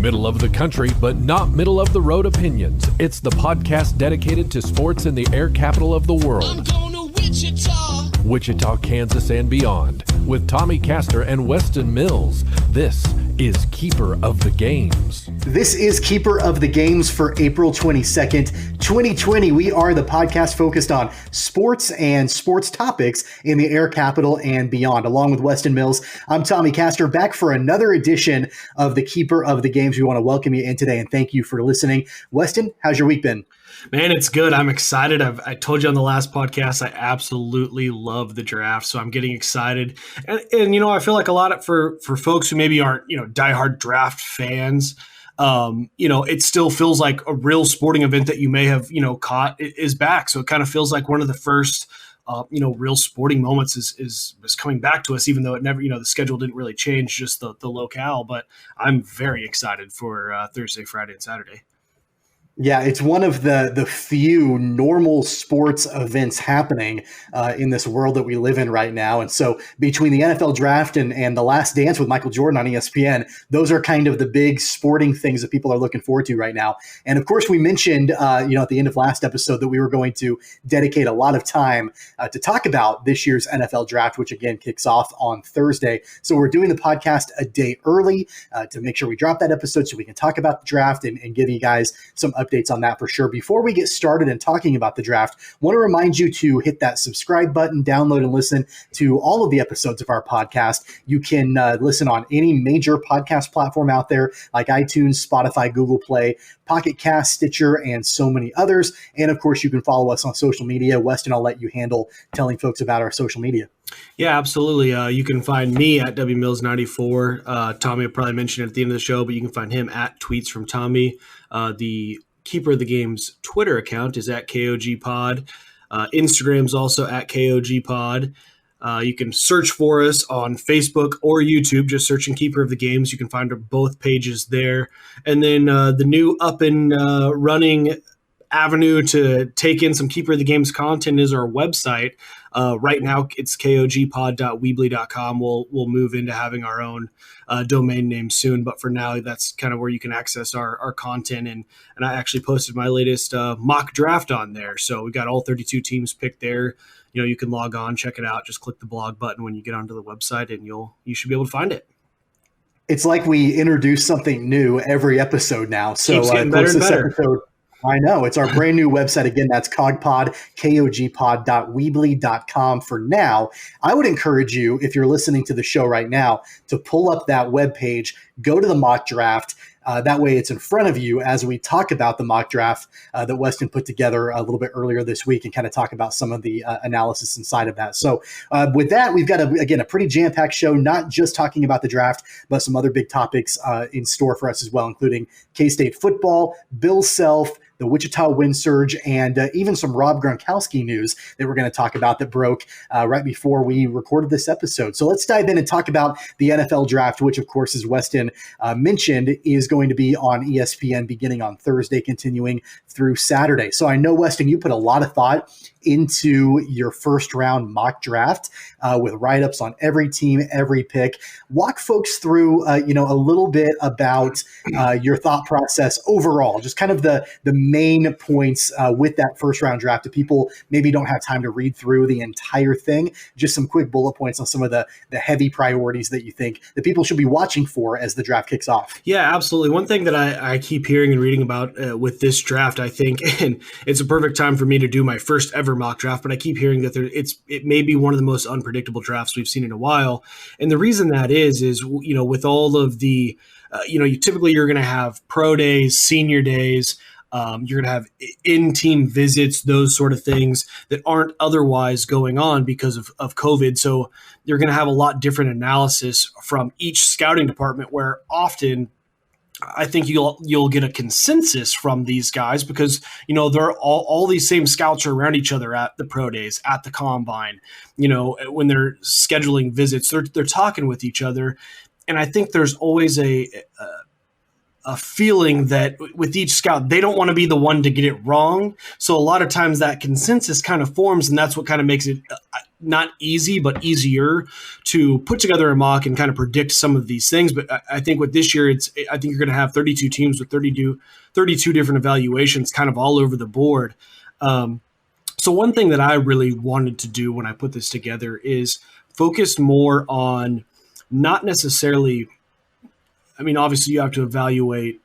Middle of the country, but not middle of the road opinions. It's the podcast dedicated to sports in the air capital of the world. I'm going to Wichita. Wichita, Kansas, and beyond. With Tommy Castor and Weston Mills, this is Keeper of the Games. This is Keeper of the Games for April 22nd, 2020. We are the podcast focused on sports and sports topics in the air capital and beyond. Along with Weston Mills, I'm Tommy Castor, back for another edition of the Keeper of the Games. We want to welcome you in today and thank you for listening. Weston, how's your week been? Man, it's good. I'm excited. I told you on the last podcast, I absolutely love the draft, so I'm getting excited. And you know, I feel like a lot for folks who maybe aren't, diehard draft fans, it still feels like a real sporting event that you may have, caught is back. So it kind of feels like one of the first, real sporting moments is coming back to us, even though it never, the schedule didn't really change, just the locale. But I'm very excited for Thursday, Friday, and Saturday. Yeah, it's one of the few normal sports events happening in this world that we live in right now. And so between the NFL draft and The Last Dance with Michael Jordan on ESPN, those are kind of the big sporting things that people are looking forward to right now. And of course, we mentioned, at the end of last episode that we were going to dedicate a lot of time to talk about this year's NFL draft, which again kicks off on Thursday. So we're doing the podcast a day early to make sure we drop that episode so we can talk about the draft and give you guys some updates on that for sure. Before we get started and talking about the draft, I want to remind you to hit that subscribe button, download and listen to all of the episodes of our podcast. You can listen on any major podcast platform out there like iTunes, Spotify, Google Play, Pocket Cast, Stitcher, and so many others. And of course, you can follow us on social media. Weston, I'll let you handle telling folks about our social media. Yeah, absolutely. You can find me at WMills94. Tommy will probably mention it at the end of the show, but you can find him at Tweets from Tommy. The Keeper of the Game's Twitter account is at KOGPod. Instagram's also at KOGPod. You can search for us on Facebook or YouTube, just searching Keeper of the Games. You can find both pages there. And then the new up and running avenue to take in some Keeper of the Games content is our website. Right now, it's kogpod.weebly.com. We'll move into having our own domain name soon, but for now, that's kind of where you can access our content. And I actually posted my latest mock draft on there. So we got all 32 teams picked there. You can log on, check it out. Just click the blog button when you get onto the website, and you should be able to find it. It's like we introduce something new every episode now. So keeps getting better and better. Episode, I know. It's our brand new website. Again, that's cogpod, kogpod.weebly.com for now. I would encourage you, if you're listening to the show right now, to pull up that webpage, go to the mock draft. That way it's in front of you as we talk about the mock draft that Weston put together a little bit earlier this week and kind of talk about some of the analysis inside of that. So with that, we've got, a pretty jam-packed show, not just talking about the draft, but some other big topics in store for us as well, including K-State football, Bill Self, the Wichita Wind Surge, and even some Rob Gronkowski news that we're going to talk about that broke right before we recorded this episode. So let's dive in and talk about the NFL draft, which, of course, as Weston mentioned, is going to be on ESPN beginning on Thursday, continuing through Saturday. So I know, Weston, you put a lot of thought into your first round mock draft with write-ups on every team, every pick. Walk folks through, a little bit about your thought process overall, just kind of the main points with that first round draft. If people maybe don't have time to read through the entire thing, just some quick bullet points on some of the heavy priorities that you think that people should be watching for as the draft kicks off. Yeah, absolutely. One thing that I keep hearing and reading about with this draft, I think, and it's a perfect time for me to do my first ever mock draft, but I keep hearing that it may be one of the most unpredictable drafts we've seen in a while. And the reason that is with all of the, you're going to have pro days, senior days, you're going to have in-team visits, those sort of things that aren't otherwise going on because of COVID. So you're going to have a lot different analysis from each scouting department, where often I think you'll get a consensus from these guys because, they're all these same scouts are around each other at the pro days, at the combine, when they're scheduling visits, they're talking with each other. And I think there's always a feeling that with each scout, they don't want to be the one to get it wrong. So a lot of times that consensus kind of forms, and that's what kind of makes it not easy, but easier to put together a mock and kind of predict some of these things. But I think with this year, I think you're going to have 32 teams with 32 different evaluations kind of all over the board. So one thing that I really wanted to do when I put this together is focus more on not necessarily, I mean, obviously you have to evaluate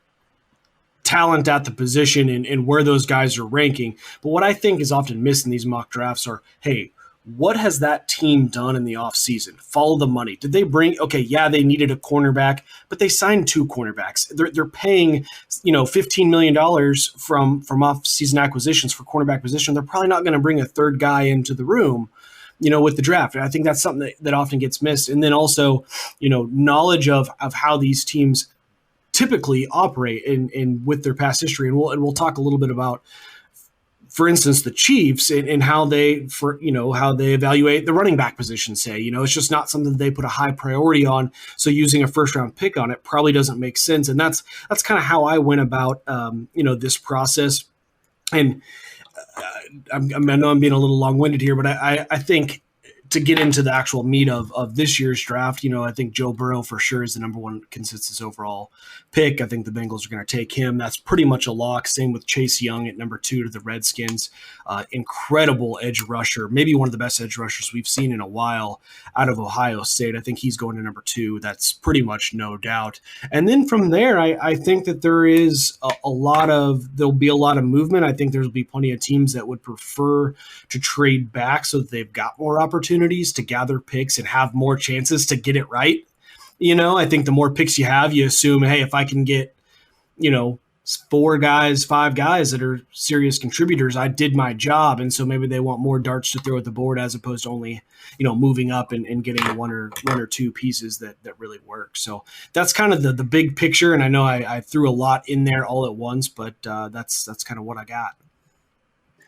talent at the position and where those guys are ranking. But what I think is often missed in these mock drafts are, hey, what has that team done in the offseason? Follow the money. Did they bring, okay, yeah, they needed a cornerback, but they signed 2 cornerbacks. They're paying, $15 million from off-season acquisitions for cornerback position. They're probably not going to bring a third guy into the room, with the draft. And I think that's something that often gets missed. And then also, knowledge of how these teams typically operate in with their past history. And we'll talk a little bit about, for instance, the Chiefs and how they evaluate the running back position, say, it's just not something that they put a high priority on. So using a first round pick on it probably doesn't make sense. And that's kind of how I went about, this process. And I know I'm being a little long winded here, but I think to get into the actual meat of this year's draft, I think Joe Burrow for sure is the number 1 consensus overall pick. I think the Bengals are going to take him. That's pretty much a lock. Same with Chase Young at number 2 to the Redskins. Incredible edge rusher, maybe one of the best edge rushers we've seen in a while out of Ohio State. I think he's going to number 2. That's pretty much no doubt. And then from there, I think that there'll be a lot of movement. I think there'll be plenty of teams that would prefer to trade back so that they've got more opportunities to gather picks and have more chances to get it right. I think the more picks you have, you assume, hey, if I can get, 4 guys, 5 guys that are serious contributors, I did my job. And so maybe they want more darts to throw at the board as opposed to only, moving up and getting one or two pieces that really work. So that's kind of the big picture. And I know I threw a lot in there all at once, but that's kind of what I got.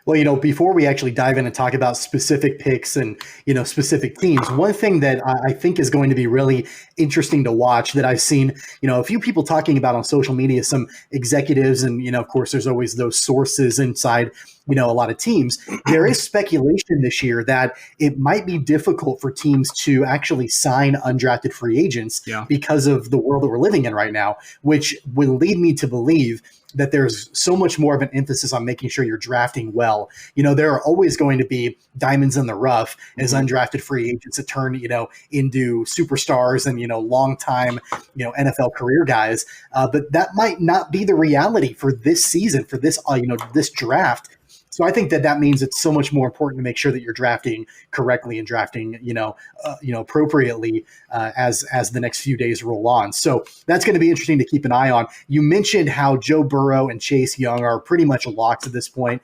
Well, before we actually dive in and talk about specific picks and, specific teams, one thing that I think is going to be really interesting to watch that I've seen, a few people talking about on social media, some executives, and, of course, there's always those sources inside, a lot of teams. There is speculation this year that it might be difficult for teams to actually sign undrafted free agents because of the world that we're living in right now, which would lead me to believe that there's so much more of an emphasis on making sure you're drafting well. There are always going to be diamonds in the rough as undrafted free agents that turn, into superstars and, long time, NFL career guys. But that might not be the reality for this season, for this, this draft. So I think that means it's so much more important to make sure that you're drafting correctly and drafting, appropriately as the next few days roll on. So that's going to be interesting to keep an eye on. You mentioned how Joe Burrow and Chase Young are pretty much locked at this point.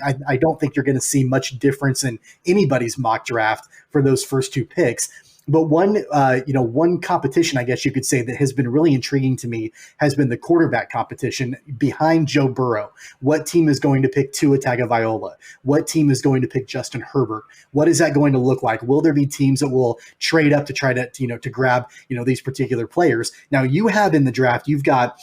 I don't think you're going to see much difference in anybody's mock draft for those first 2 picks. But one competition, I guess you could say, that has been really intriguing to me has been the quarterback competition behind Joe Burrow. What team is going to pick Tua Tagovailoa? What team is going to pick Justin Herbert? What is that going to look like? Will there be teams that will trade up to try to grab, these particular players? Now, you have in the draft, you've got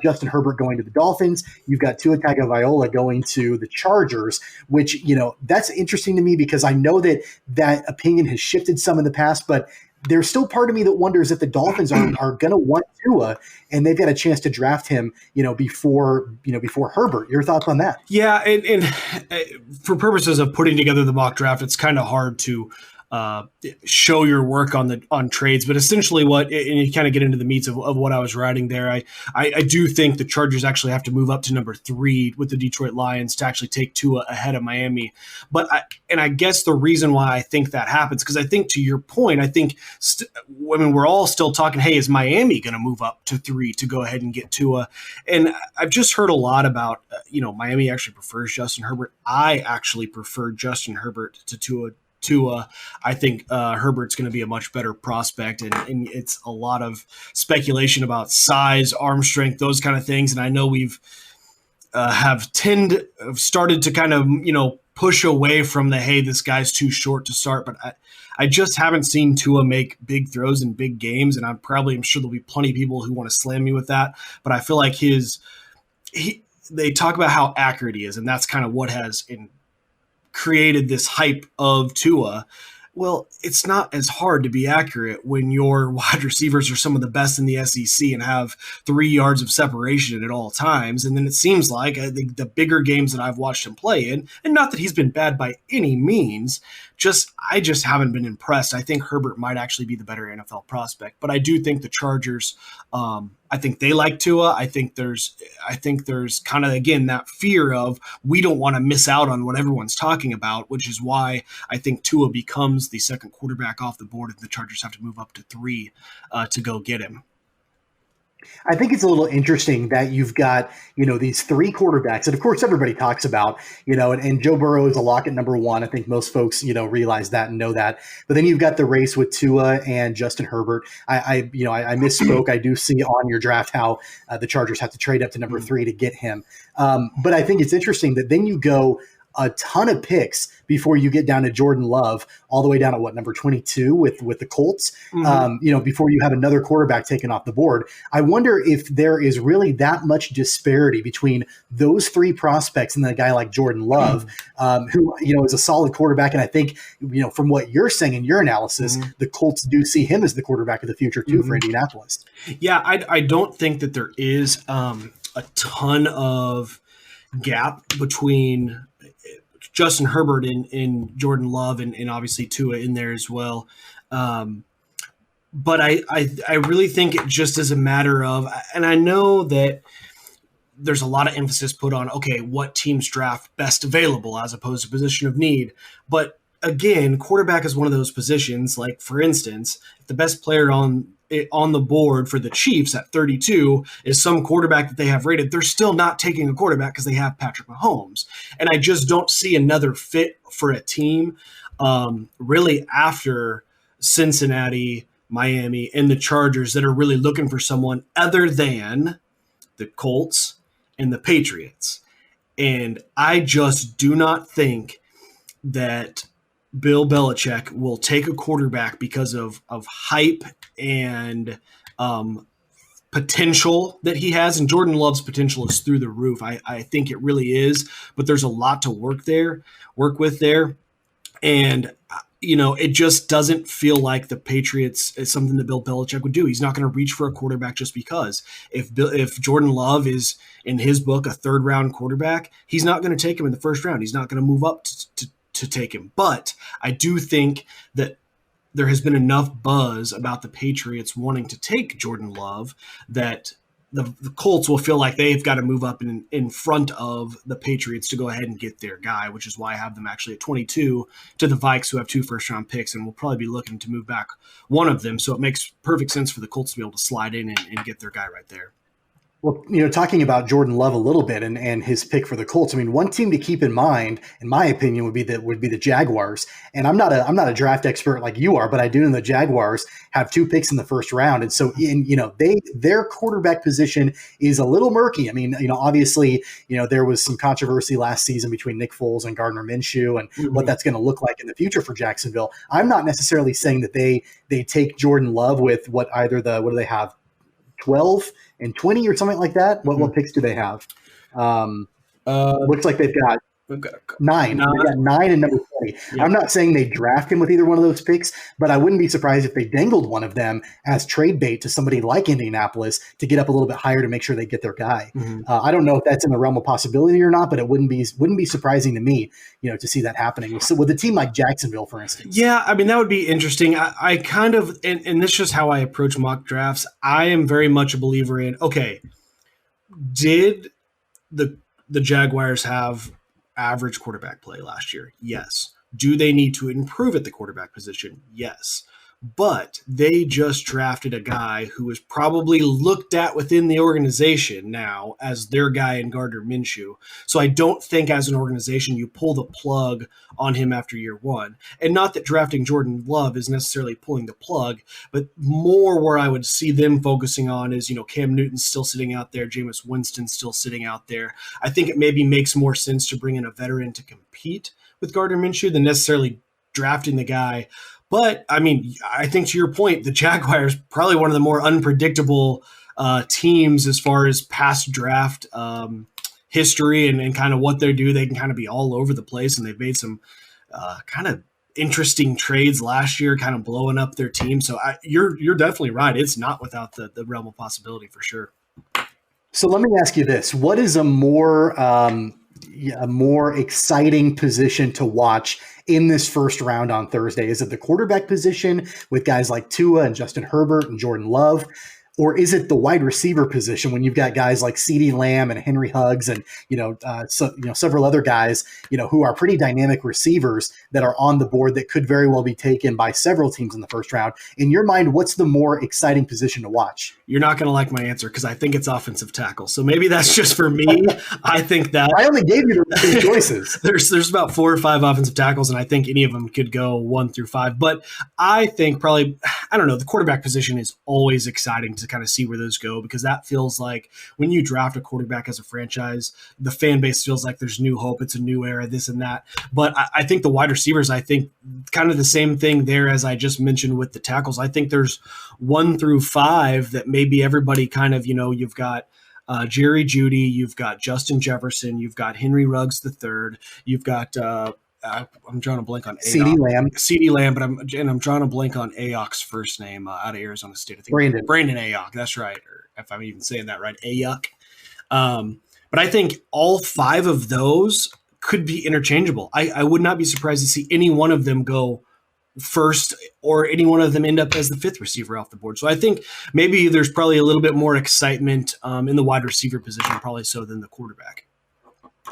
Justin Herbert going to the Dolphins. You've got Tua Tagovailoa going to the Chargers, which, that's interesting to me because I know that opinion has shifted some in the past, but there's still part of me that wonders if the Dolphins are going to want Tua and they've got a chance to draft him, before Herbert. Your thoughts on that? Yeah. And for purposes of putting together the mock draft, it's kind of hard to show your work on trades, but essentially and you kind of get into the meats of what I was writing there. I do think the Chargers actually have to move up to number 3 with the Detroit Lions to actually take Tua ahead of Miami. But I guess the reason why I think that happens, because I think to your point, I think, we're all still talking, hey, is Miami going to move up to 3 to go ahead and get Tua? And I've just heard a lot about, Miami actually prefers Justin Herbert. I actually prefer Justin Herbert to Tua. I think Herbert's going to be a much better prospect, and it's a lot of speculation about size, arm strength, those kind of things. And I know we've started to kind of push away from hey, this guy's too short to start. But I just haven't seen Tua make big throws in big games, and I'm sure there'll be plenty of people who want to slam me with that. But I feel like they talk about how accurate he is, and that's kind of what has created this hype of Tua. Well, it's not as hard to be accurate when your wide receivers are some of the best in the SEC and have 3 yards of separation at all times. And then it seems like I think the bigger games that I've watched him play in, and not that he's been bad by any means, I just haven't been impressed. I think Herbert might actually be the better NFL prospect, but I do think the Chargers, I think they like Tua. I think there's kind of, again, that fear of we don't want to miss out on what everyone's talking about, which is why I think Tua becomes the second quarterback off the board, and the Chargers have to move up to 3 to go get him. I think it's a little interesting that you've got, these 3 quarterbacks. And of course, everybody talks about, and Joe Burrow is a lock at number 1. I think most folks, realize that and know that. But then you've got the race with Tua and Justin Herbert. I misspoke. I do see on your draft how the Chargers have to trade up to number 3 to get him. But I think it's interesting that then you go a ton of picks before you get down to Jordan Love, all the way down at number 22 with the Colts, before you have another quarterback taken off the board. I wonder if there is really that much disparity between those 3 prospects and then a guy like Jordan Love, who, is a solid quarterback. And I think, from what you're saying in your analysis, the Colts do see him as the quarterback of the future too for Indianapolis. Yeah, I don't think that there is a ton of gap between Justin Herbert and Jordan Love and obviously Tua in there as well. But I really think it just is a matter of, and I know that there's a lot of emphasis put on, okay, what teams draft best available as opposed to position of need. But again, quarterback is one of those positions, like for instance, if the best player on the board for the Chiefs at 32 is some quarterback that they have rated, they're still not taking a quarterback because they have Patrick Mahomes. And I just don't see another fit for a team really after Cincinnati, Miami, and the Chargers that are really looking for someone other than the Colts and the Patriots. And I just do not think that Bill Belichick will take a quarterback because of hype and potential that he has. And Jordan Love's potential is through the roof. I think it really is, but there's a lot to work with there. And, it just doesn't feel like the Patriots is something that Bill Belichick would do. He's not going to reach for a quarterback just because. If Jordan Love is, in his book, a 3rd round quarterback, he's not going to take him in the 1st round. He's not going to move up to take him. But I do think that there has been enough buzz about the Patriots wanting to take Jordan Love that the Colts will feel like they've got to move up in front of the Patriots to go ahead and get their guy, which is why I have them actually at 22 to the Vikes, who have 2 first-round picks, and will probably be looking to move back one of them. So it makes perfect sense for the Colts to be able to slide in and get their guy right there. Well, talking about Jordan Love a little bit and his pick for the Colts. I mean, one team to keep in mind, in my opinion, would be the Jaguars. And I'm not a draft expert like you are, but I do know the Jaguars have 2 picks in the 1st round, and so their quarterback position is a little murky. I mean, obviously, there was some controversy last season between Nick Foles and Gardner Minshew, and what that's going to look like in the future for Jacksonville. I'm not necessarily saying that they take Jordan Love with what do they have? 12 and 20 or something like that. What picks do they have? Looks like they've got 9. They got 9 and number 20. Yeah. I'm not saying they draft him with either one of those picks, but I wouldn't be surprised if they dangled one of them as trade bait to somebody like Indianapolis to get up a little bit higher to make sure they get their guy. I don't know if that's in the realm of possibility or not, but it wouldn't be surprising to me, to see that happening with a team like Jacksonville, for instance. Yeah, I mean, that would be interesting. I kind of, and this is just how I approach mock drafts. I am very much a believer in, okay, did the Jaguars have average quarterback play last year? Yes. Do they need to improve at the quarterback position? Yes. But they just drafted a guy who is probably looked at within the organization now as their guy in Gardner Minshew. So I don't think as an organization you pull the plug on him after year 1. And not that drafting Jordan Love is necessarily pulling the plug, but more where I would see them focusing on is, Cam Newton's still sitting out there, Jameis Winston's still sitting out there. I think it maybe makes more sense to bring in a veteran to compete with Gardner Minshew than necessarily drafting the guy. But, I mean, I think to your point, the Jaguars probably one of the more unpredictable teams as far as past draft history and kind of what they do. They can kind of be all over the place, and they've made some kind of interesting trades last year, kind of blowing up their team. So you're definitely right. It's not without the realm of possibility for sure. So let me ask you this: what is a more exciting position to watch in this first round on Thursday? Is it the quarterback position with guys like Tua and Justin Herbert and Jordan Love? Or is it the wide receiver position when you've got guys like CeeDee Lamb and Henry Huggs and several other guys who are pretty dynamic receivers that are on the board that could very well be taken by several teams in the first round? In your mind, what's the more exciting position to watch? You're not going to like my answer because I think it's offensive tackle. So maybe that's just for me. I think that I only gave you the two choices. There's about 4 or 5 offensive tackles, and I think any of them could go 1 through 5. But I think probably, I don't know, the quarterback position is always exciting to kind of see where those go, because that feels like when you draft a quarterback as a franchise, the fan base feels like there's new hope. It's a new era, this and that. But I think the wide receivers, I think kind of the same thing there as I just mentioned with the tackles. I think there's 1 through 5 that maybe everybody kind of, you've got Jerry Jeudy, you've got Justin Jefferson, you've got Henry Ruggs III, you've got I'm drawing a blank on CeeDee Lamb, but I'm drawing a blank on Ayok's first name out of Arizona State. I think Brandon Ayok. That's right, or if I'm even saying that right, Ayok. But I think all 5 of those could be interchangeable. I would not be surprised to see any one of them go first or any one of them end up as the 5th receiver off the board. So I think maybe there's probably a little bit more excitement in the wide receiver position, probably so than the quarterback.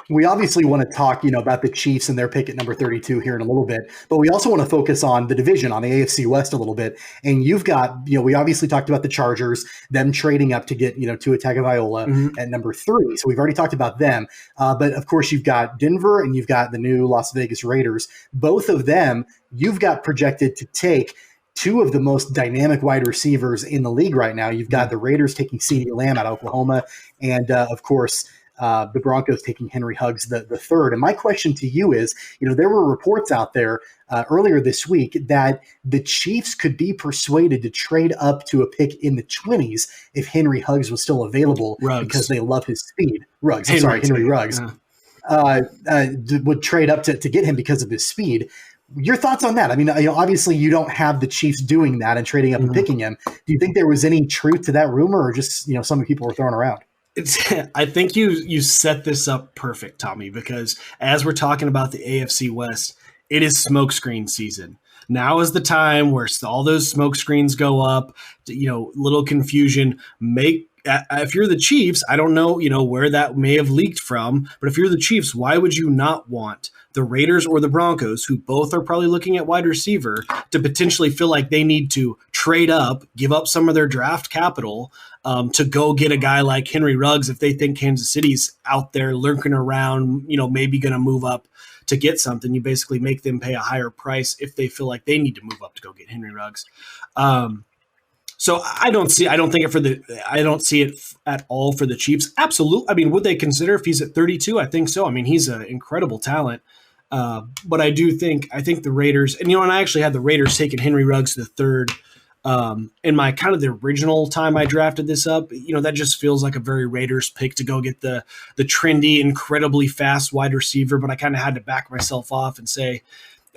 We obviously want to talk, about the Chiefs and their pick at number 32 here in a little bit, but we also want to focus on the division, on the AFC West a little bit. And you've got, we obviously talked about the Chargers, them trading up to get, Tua Tagovailoa at number 3. So we've already talked about them. But of course, you've got Denver and you've got the new Las Vegas Raiders. Both of them, you've got projected to take 2 of the most dynamic wide receivers in the league right now. You've got the Raiders taking CeeDee Lamb out of Oklahoma, and of course, the Broncos taking Henry Huggs the third. And my question to you is, there were reports out there earlier this week that the Chiefs could be persuaded to trade up to a pick in the 20s if Henry Huggs was still available because they love his speed. Henry Ruggs. Would trade up to get him because of his speed. Your thoughts on that? I mean, obviously you don't have the Chiefs doing that and trading up and picking him. Do you think there was any truth to that rumor, or just, some people were throwing around? I think you set this up perfect, Tommy, because as we're talking about the AFC West, it is smokescreen season. Now is the time where all those smoke screens go up, little confusion. If you're the Chiefs, I don't know, where that may have leaked from, but if you're the Chiefs, why would you not want the Raiders or the Broncos, who both are probably looking at wide receiver, to potentially feel like they need to trade up, give up some of their draft capital to go get a guy like Henry Ruggs if they think Kansas City's out there lurking around, maybe going to move up to get something? You basically make them pay a higher price if they feel like they need to move up to go get Henry Ruggs. So I don't see it at all for the Chiefs. Absolutely. I mean, would they consider if he's at 32? I think so. I mean, he's an incredible talent. But I think the Raiders, and I actually had the Raiders taking Henry Ruggs the third in my kind of the original time I drafted this up. That just feels like a very Raiders pick to go get the trendy, incredibly fast wide receiver. But I kind of had to back myself off and say,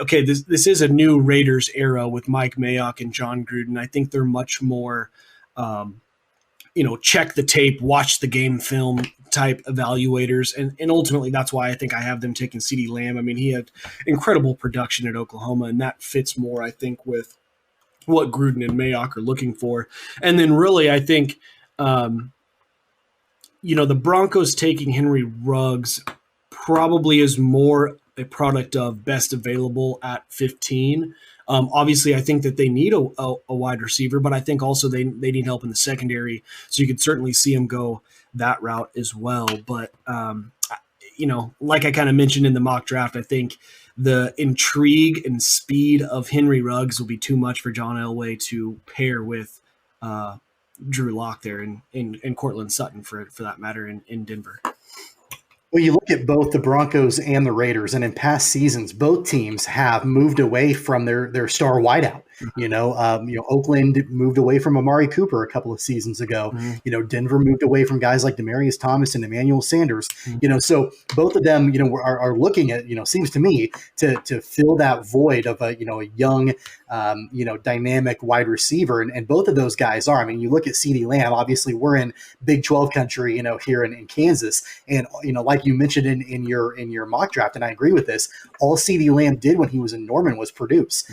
okay, this is a new Raiders era with Mike Mayock and John Gruden. I think they're much more, check the tape, watch the game film type evaluators. And ultimately, that's why I think I have them taking CeeDee Lamb. I mean, he had incredible production at Oklahoma, and that fits more, I think, with what Gruden and Mayock are looking for. And then really, I think, the Broncos taking Henry Ruggs probably is more a product of best available at 15. Obviously, I think that they need a wide receiver, but I think also they need help in the secondary. So you could certainly see him go that route as well. But, like I kind of mentioned in the mock draft, I think the intrigue and speed of Henry Ruggs will be too much for John Elway to pair with Drew Lock there and Cortland Sutton for that matter in Denver. Well, you look at both the Broncos and the Raiders, and in past seasons, both teams have moved away from their star wideout. Oakland moved away from Amari Cooper a couple of seasons ago. Denver moved away from guys like Demaryius Thomas and Emmanuel Sanders. So both of them, are looking at, seems to me to fill that void of a young, dynamic wide receiver. And both of those guys are. I mean, you look at CeeDee Lamb, obviously we're in Big 12 country, here in Kansas. And, like you mentioned in your mock draft, and I agree with this, all CeeDee Lamb did when he was in Norman was produce.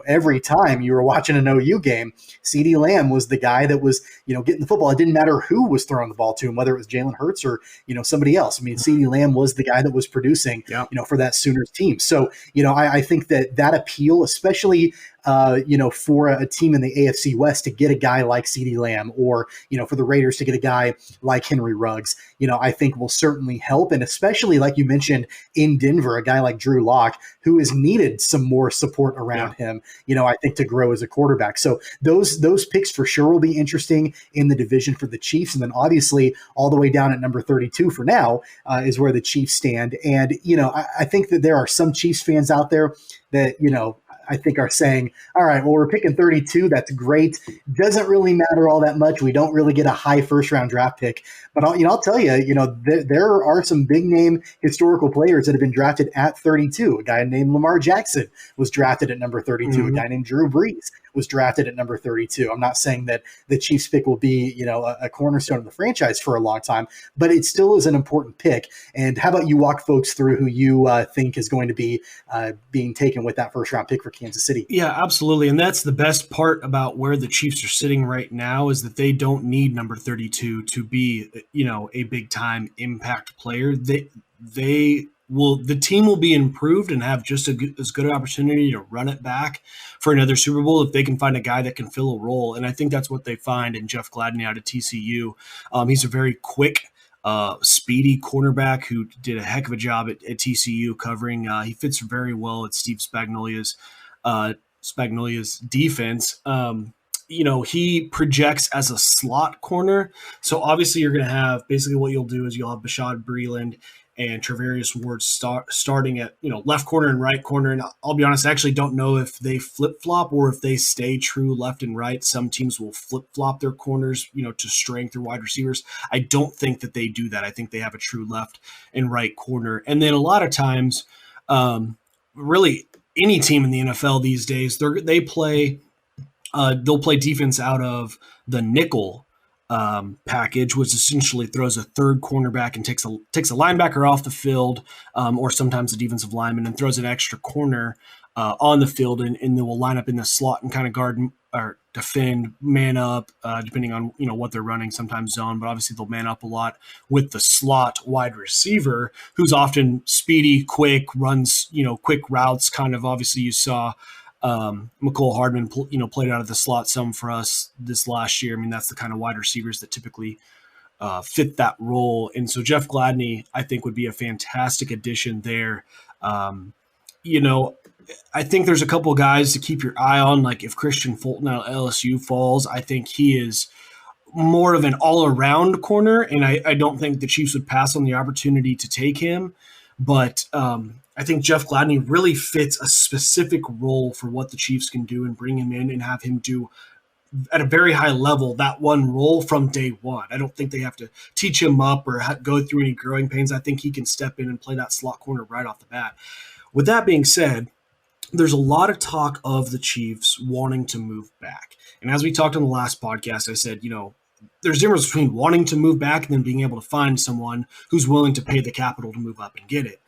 Every time you were watching an OU game, CeeDee Lamb was the guy that was, getting the football. It didn't matter who was throwing the ball to him, whether it was Jalen Hurts or, somebody else. I mean, CeeDee Lamb was the guy that was producing, for that Sooners team. So, I think that appeal, especially, for a team in the AFC West to get a guy like CeeDee Lamb, or, for the Raiders to get a guy like Henry Ruggs, I think will certainly help. And especially, like you mentioned, in Denver, a guy like Drew Lock, who has needed some more support around him, I think, to grow as a quarterback. So those picks for sure will be interesting in the division for the Chiefs. And then obviously all the way down at number 32 for now is where the Chiefs stand. And, I think that there are some Chiefs fans out there that, I think are saying, all right, well, we're picking 32. That's great. Doesn't really matter all that much. We don't really get a high first round draft pick. But I'll tell you, there are some big name historical players that have been drafted at 32. A guy named Lamar Jackson was drafted at number 32. A guy named Drew Brees was drafted at number 32. I'm not saying that the Chiefs pick will be, a cornerstone of the franchise for a long time, but it still is an important pick. And how about you walk folks through who you think is going to be being taken with that first round pick for Kansas City? Yeah, absolutely. And that's the best part about where the Chiefs are sitting right now, is that they don't need number 32 to be, a big time impact player. The team will be improved and have just as good an opportunity to run it back for another Super Bowl if they can find a guy that can fill a role. And I think that's what they find in Jeff Gladney out of TCU. He's a very quick, speedy cornerback who did a heck of a job at TCU covering. He fits very well at Steve Spagnuolo's defense. He projects as a slot corner. So obviously you're going to have, basically what you'll do is you'll have Bashad Breeland and Travarius Ward starting at, left corner and right corner. And I'll be honest, I actually don't know if they flip-flop or if they stay true left and right. Some teams will flip-flop their corners, to strength or wide receivers. I don't think that they do that. I think they have a true left and right corner. And then a lot of times, really any team in the NFL these days, they'll play defense out of the nickel package, which essentially throws a third cornerback and takes a linebacker off the field, or sometimes a defensive lineman, and throws an extra corner on the field, and they will line up in the slot and kind of guard or defend, man up, depending on what they're running, sometimes zone, but obviously they'll man up a lot with the slot wide receiver, who's often speedy, quick, runs quick routes. Kind of obviously you saw McCole Hardman, played out of the slot some for us this last year. I mean, that's the kind of wide receivers that typically fit that role. And so Jeff Gladney, I think, would be a fantastic addition there. I think there's a couple of guys to keep your eye on, like if Christian Fulton out of LSU falls, I think he is more of an all-around corner, and I don't think the Chiefs would pass on the opportunity to take him. But I think Jeff Gladney really fits a specific role for what the Chiefs can do, and bring him in and have him do at a very high level that one role from day one. I don't think they have to teach him up or go through any growing pains. I think he can step in and play that slot corner right off the bat. With that being said, there's a lot of talk of the Chiefs wanting to move back. And as we talked on the last podcast, I said, there's a difference between wanting to move back and then being able to find someone who's willing to pay the capital to move up and get it.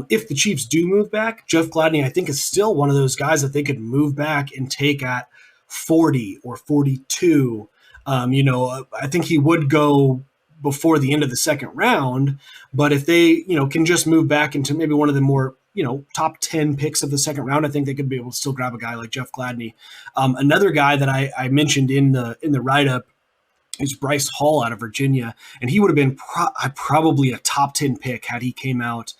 If the Chiefs do move back, Jeff Gladney, I think, is still one of those guys that they could move back and take at 40 or 42. I think he would go before the end of the second round, but if they, can just move back into maybe one of the more, top 10 picks of the second round, I think they could be able to still grab a guy like Jeff Gladney. Another guy that I mentioned in the write-up is Bryce Hall out of Virginia, and he would have been probably a top 10 pick had he came out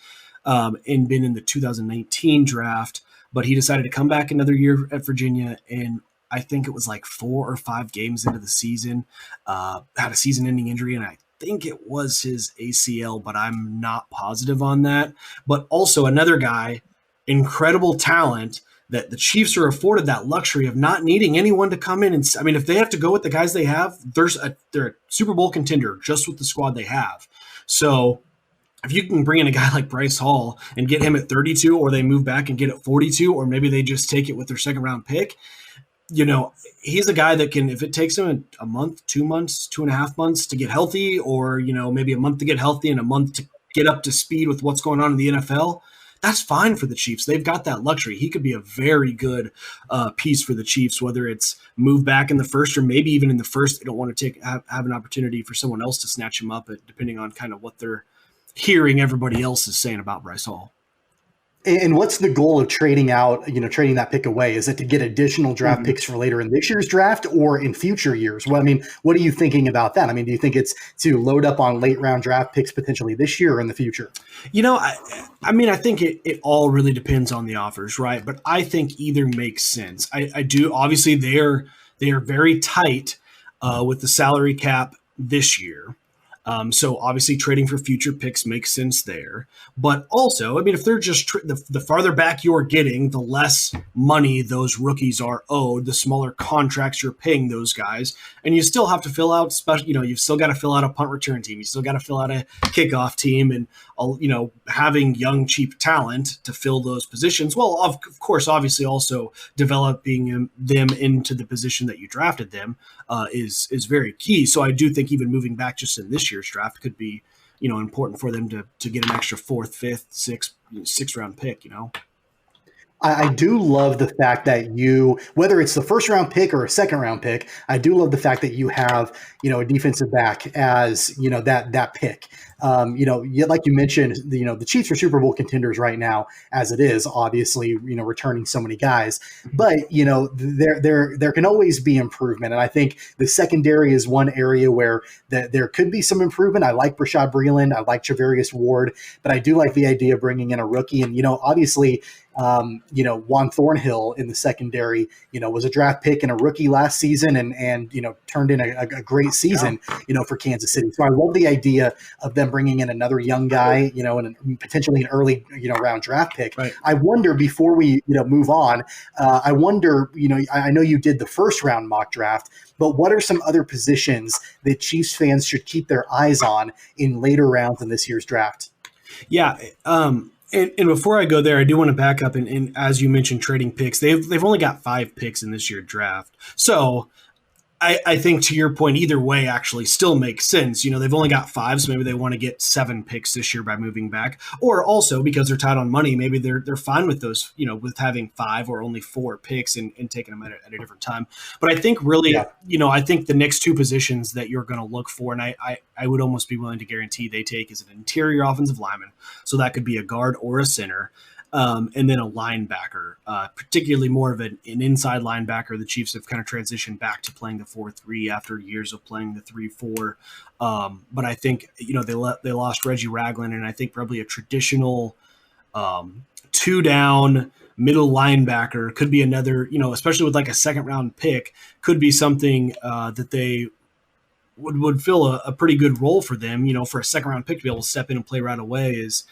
and been in the 2019 draft, but he decided to come back another year at Virginia, and I think it was like 4 or 5 games into the season, had a season-ending injury, and I think it was his ACL, but I'm not positive on that. But also another guy, incredible talent, that the Chiefs are afforded that luxury of not needing anyone to come in. And I mean, if they have to go with the guys they have, they're a Super Bowl contender just with the squad they have. So if you can bring in a guy like Bryce Hall and get him at 32, or they move back and get it 42, or maybe they just take it with their second round pick, he's a guy that can, if it takes him a month, 2 months, 2.5 months to get healthy, or, maybe a month to get healthy and a month to get up to speed with what's going on in the NFL, that's fine for the Chiefs. They've got that luxury. He could be a very good piece for the Chiefs, whether it's move back in the first or maybe even in the first. They don't want to have an opportunity for someone else to snatch him up, depending on kind of what they're hearing everybody else is saying about Bryce Hall. And what's the goal of trading that pick away? Is it to get additional draft picks for later in this year's draft or in future years? Well, I mean, what are you thinking about that? I mean, do you think it's to load up on late round draft picks potentially this year or in the future? I think it all really depends on the offers, right? But I think either makes sense. I do. Obviously, they are very tight with the salary cap this year. So obviously trading for future picks makes sense there. But also, I mean, if they're just the farther back you're getting, the less money those rookies are owed, the smaller contracts you're paying those guys. And you still have to fill out you've still got to fill out a punt return team. You still got to fill out a kickoff team and, having young, cheap talent to fill those positions. Well, of course, obviously also developing them into the position that you drafted them is very key. So I do think even moving back just in this year's draft could be, important for them to get an extra 4th, 5th, 6th round pick, I do love the fact that whether it's the first round pick or a second round pick, I do love the fact that you have, a defensive back as, that pick. Like you mentioned, the Chiefs are Super Bowl contenders right now as it is, obviously, returning so many guys, but, there can always be improvement. And I think the secondary is one area where there could be some improvement. I like Rashad Breeland. I like Javarius Ward, but I do like the idea of bringing in a rookie. And, obviously, Juan Thornhill in the secondary, was a draft pick and a rookie last season and turned in a great season, for Kansas City. So I love the idea of them bringing in another young guy, and potentially an early, round draft pick. Right. I wonder, before we, move on, I wonder, I know you did the first round mock draft, but what are some other positions that Chiefs fans should keep their eyes on in later rounds in this year's draft? Yeah. And before I go there, I do want to back up and as you mentioned, trading picks. They've only got 5 picks in this year's draft. So I think to your point, either way actually still makes sense. They've only got 5, so maybe they want to get 7 picks this year by moving back. Or also because they're tight on money, maybe they're fine with those, with having 5 or only 4 picks and taking them at a different time. But I think really, I think the next 2 positions that you're going to look for, and I would almost be willing to guarantee they take, is an interior offensive lineman. So that could be a guard or a center. And then a linebacker, particularly more of an inside linebacker. The Chiefs have kind of transitioned back to playing the 4-3 after years of playing the 3-4. But I think, they lost Reggie Ragland, and I think probably a traditional 2-down middle linebacker could be another, especially with like a second round pick, could be something that they would fill a pretty good role for them, for a second round pick to be able to step in and play right away is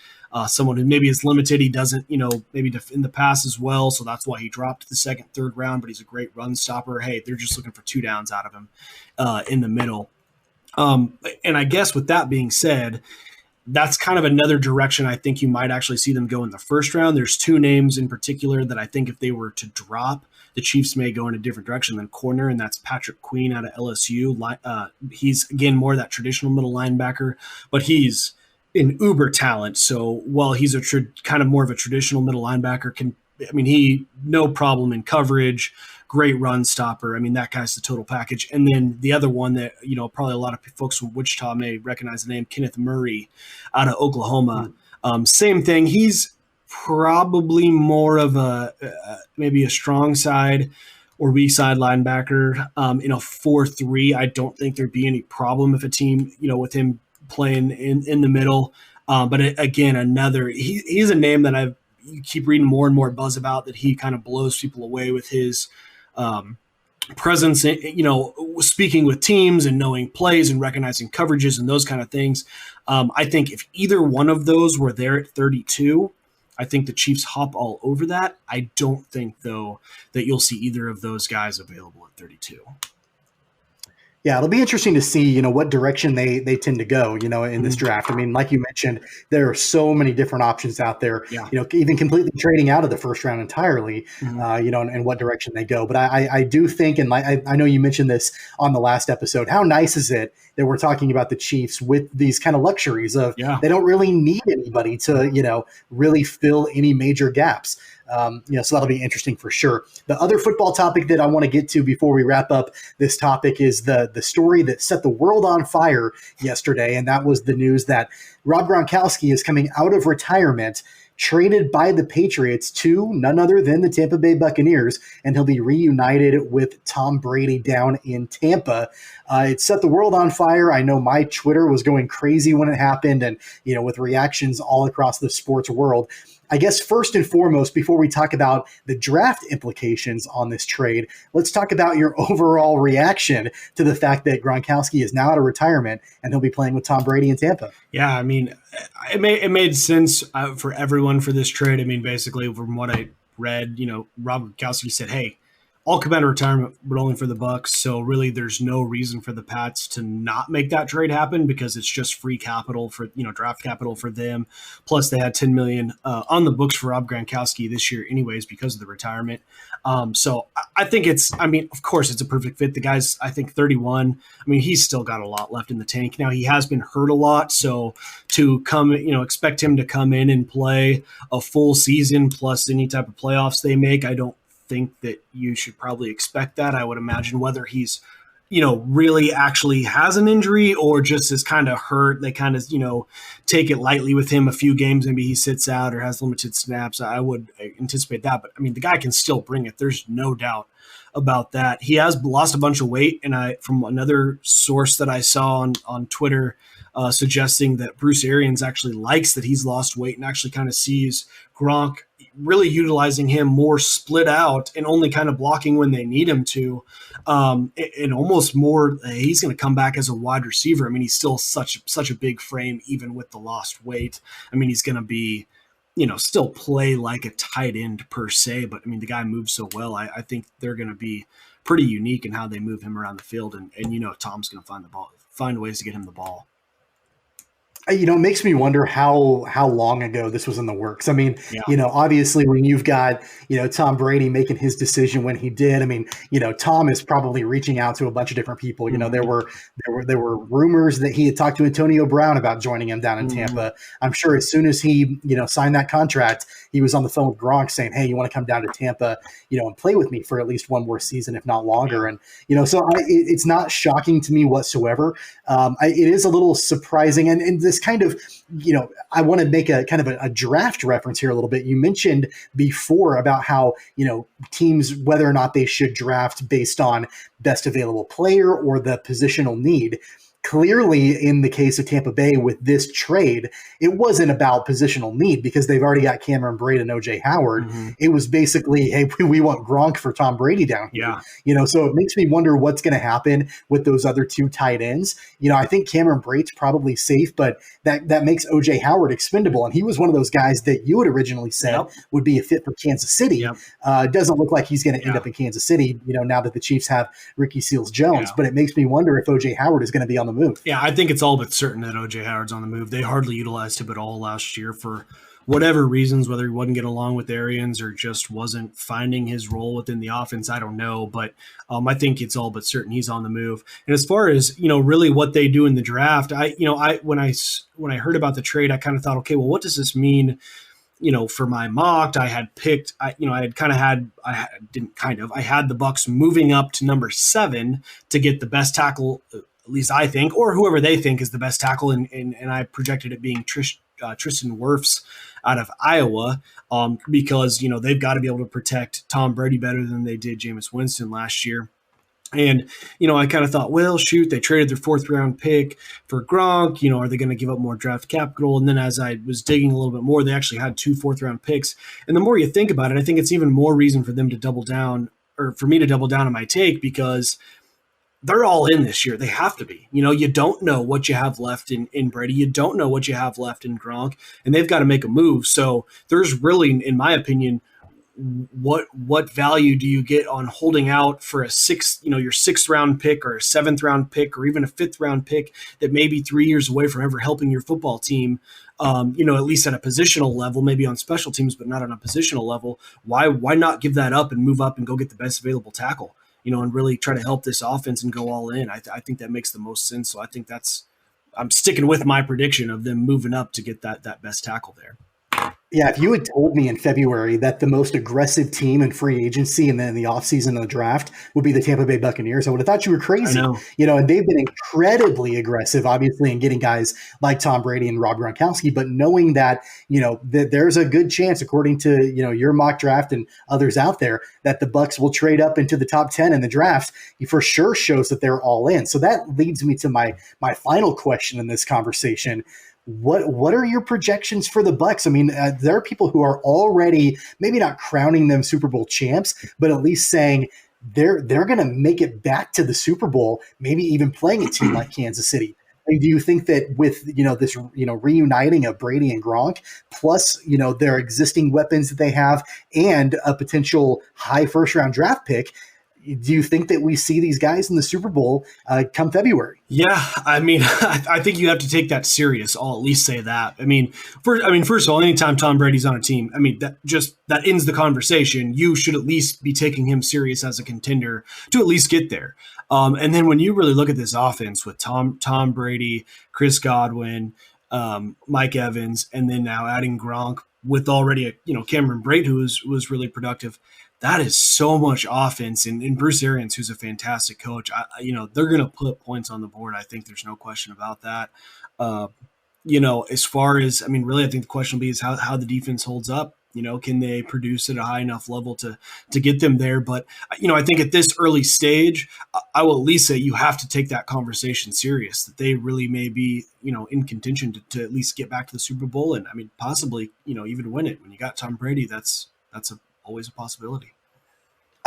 someone who maybe is limited. He doesn't, maybe in the pass as well. So that's why he dropped the 2nd, 3rd round, but he's a great run stopper. Hey, they're just looking for 2 downs out of him in the middle. And I guess with that being said, that's kind of another direction I think you might actually see them go in the first round. There's 2 names in particular that I think if they were to drop, the Chiefs may go in a different direction than corner, and that's Patrick Queen out of LSU. He's, again, more that traditional middle linebacker, but he's an uber talent. So while he's kind of more of a traditional middle linebacker, he no problem in coverage, great run stopper. That guy's the total package. And then the other one that, probably a lot of folks from Wichita may recognize the name, Kenneth Murray out of Oklahoma. Same thing. He's probably more of maybe a strong side or weak side linebacker in a 4-3. I don't think there'd be any problem if a team, with him playing in the middle. But again, he's a name that you keep reading more and more buzz about, that he kind of blows people away with his presence, speaking with teams and knowing plays and recognizing coverages and those kind of things. I think if either one of those were there at 32, I think the Chiefs hop all over that. I don't think, though, that you'll see either of those guys available at 32. Yeah, it'll be interesting to see, what direction they tend to go, in this draft. I mean, like you mentioned, there are so many different options out there, Yeah. Even completely trading out of the first round entirely, and what direction they go. But I do think, and I know you mentioned this on the last episode, how nice is it that we're talking about the Chiefs with these kind of luxuries of they don't really need anybody to, really fill any major gaps. So that'll be interesting for sure. The other football topic that I want to get to before we wrap up this topic is the story that set the world on fire yesterday, and that was the news that Rob Gronkowski is coming out of retirement, traded by the Patriots to none other than the Tampa Bay Buccaneers, and he'll be reunited with Tom Brady down in Tampa. It set the world on fire. I know my Twitter was going crazy when it happened, and with reactions all across the sports world. I guess first and foremost, before we talk about the draft implications on this trade, let's talk about your overall reaction to the fact that Gronkowski is now out of retirement and he'll be playing with Tom Brady in Tampa. Yeah, I mean, it made sense for everyone for this trade. I mean, basically, from what I read, Rob Gronkowski said, hey, I'll come out of retirement, but only for the Bucs. So really, there's no reason for the Pats to not make that trade happen because it's just free capital for draft capital for them. Plus, they had $10 million on the books for Rob Gronkowski this year, anyways, because of the retirement. So I think of course, it's a perfect fit. The guy's, I think, 31. I mean, he's still got a lot left in the tank. Now he has been hurt a lot, so to come, expect him to come in and play a full season plus any type of playoffs they make, I don't think that you should probably expect that. I would imagine whether he's, really actually has an injury or just is kind of hurt, they kind of, take it lightly with him a few games. Maybe he sits out or has limited snaps. I would anticipate that. But I mean, the guy can still bring it. There's no doubt about that. He has lost a bunch of weight. And from another source that I saw on Twitter, suggesting that Bruce Arians actually likes that he's lost weight and actually kind of sees Gronk really utilizing him more split out and only kind of blocking when they need him to, and almost more, he's going to come back as a wide receiver. I mean, he's still such a big frame, even with the lost weight. I mean, he's going to be, still play like a tight end per se, but I mean, the guy moves so well. I think they're going to be pretty unique in how they move him around the field. And Tom's going to find ways to get him the ball. It makes me wonder how long ago this was in the works. I mean, obviously when you've got, Tom Brady making his decision when he did, I mean, Tom is probably reaching out to a bunch of different people. There were rumors that he had talked to Antonio Brown about joining him down in Tampa. I'm sure as soon as he, signed that contract, he was on the phone with Gronk saying, hey, you want to come down to Tampa, and play with me for at least one more season, if not longer. And, so it's not shocking to me whatsoever. It is a little surprising. And this kind of, I want to make a kind of a draft reference here a little bit. You mentioned before about how, teams, whether or not they should draft based on best available player or the positional need. Clearly, in the case of Tampa Bay with this trade, it wasn't about positional need because they've already got Cameron Brate and O.J. Howard. It was basically, hey, we want Gronk for Tom Brady down here. Yeah. So it makes me wonder what's going to happen with those other two tight ends. I think Cameron Brate's probably safe, but that makes O.J. Howard expendable. And he was one of those guys that you had originally said would be a fit for Kansas City. It doesn't look like he's going to end up in Kansas City, now that the Chiefs have Ricky Seals-Jones. But it makes me wonder if O.J. Howard is going to be on the move. Yeah, I think it's all but certain that O.J. Howard's on the move. They hardly utilized him at all last year for whatever reasons, whether he wasn't getting along with Arians or just wasn't finding his role within the offense. I don't know, but I think it's all but certain he's on the move. And as far as, really what they do in the draft, when I heard about the trade, I kind of thought, okay, well, what does this mean? For my mock, I had picked, I had the Bucs moving up to number 7 to get the best tackle, at least I think, or whoever they think is the best tackle. And I projected it being Tristan Wirfs out of Iowa, because, they've got to be able to protect Tom Brady better than they did Jameis Winston last year. And, I kind of thought, well, shoot, they traded their 4th round pick for Gronk. Are they going to give up more draft capital? And then as I was digging a little bit more, they actually had 2 4th round picks. And the more you think about it, I think it's even more reason for them to double down, or for me to double down on my take, because they're all in this year. They have to be. You don't know what you have left in Brady. You don't know what you have left in Gronk, and they've got to make a move. So there's really, in my opinion, what value do you get on holding out for a your 6th round pick or a 7th round pick or even a 5th round pick that may be 3 years away from ever helping your football team, at least at a positional level, maybe on special teams, but not on a positional level. Why not give that up and move up and go get the best available tackle, and really try to help this offense and go all in? I think that makes the most sense. So I think I'm sticking with my prediction of them moving up to get that best tackle there. Yeah, if you had told me in February that the most aggressive team in free agency and then the offseason and the draft would be the Tampa Bay Buccaneers, I would have thought you were crazy. And they've been incredibly aggressive, obviously, in getting guys like Tom Brady and Rob Gronkowski, but knowing that, that there's a good chance, according to, your mock draft and others out there, that the Bucs will trade up into the top 10 in the draft, for sure shows that they're all in. So that leads me to my final question in this conversation. What are your projections for the Bucs? I mean, there are people who are already maybe not crowning them Super Bowl champs, but at least saying they're going to make it back to the Super Bowl, maybe even playing a team like Kansas City. I mean, do you think that with this reuniting of Brady and Gronk, plus their existing weapons that they have, and a potential high first-round draft pick, do you think that we see these guys in the Super Bowl come February? Yeah, I mean, I think you have to take that serious. I'll at least say that. First of all, anytime Tom Brady's on a team, that ends the conversation. You should at least be taking him serious as a contender to at least get there. And then when you really look at this offense with Tom Brady, Chris Godwin, Mike Evans, and then now adding Gronk with already Cameron Brate, who was really productive. That is so much offense, and Bruce Arians, who's a fantastic coach, they're going to put points on the board. I think there's no question about that. As far as, really, I think the question will be is how the defense holds up. Can they produce at a high enough level to get them there? But, I think at this early stage, I will at least say you have to take that conversation serious, that they really may be, in contention to at least get back to the Super Bowl and, possibly, even win it. When you got Tom Brady, that's always a possibility.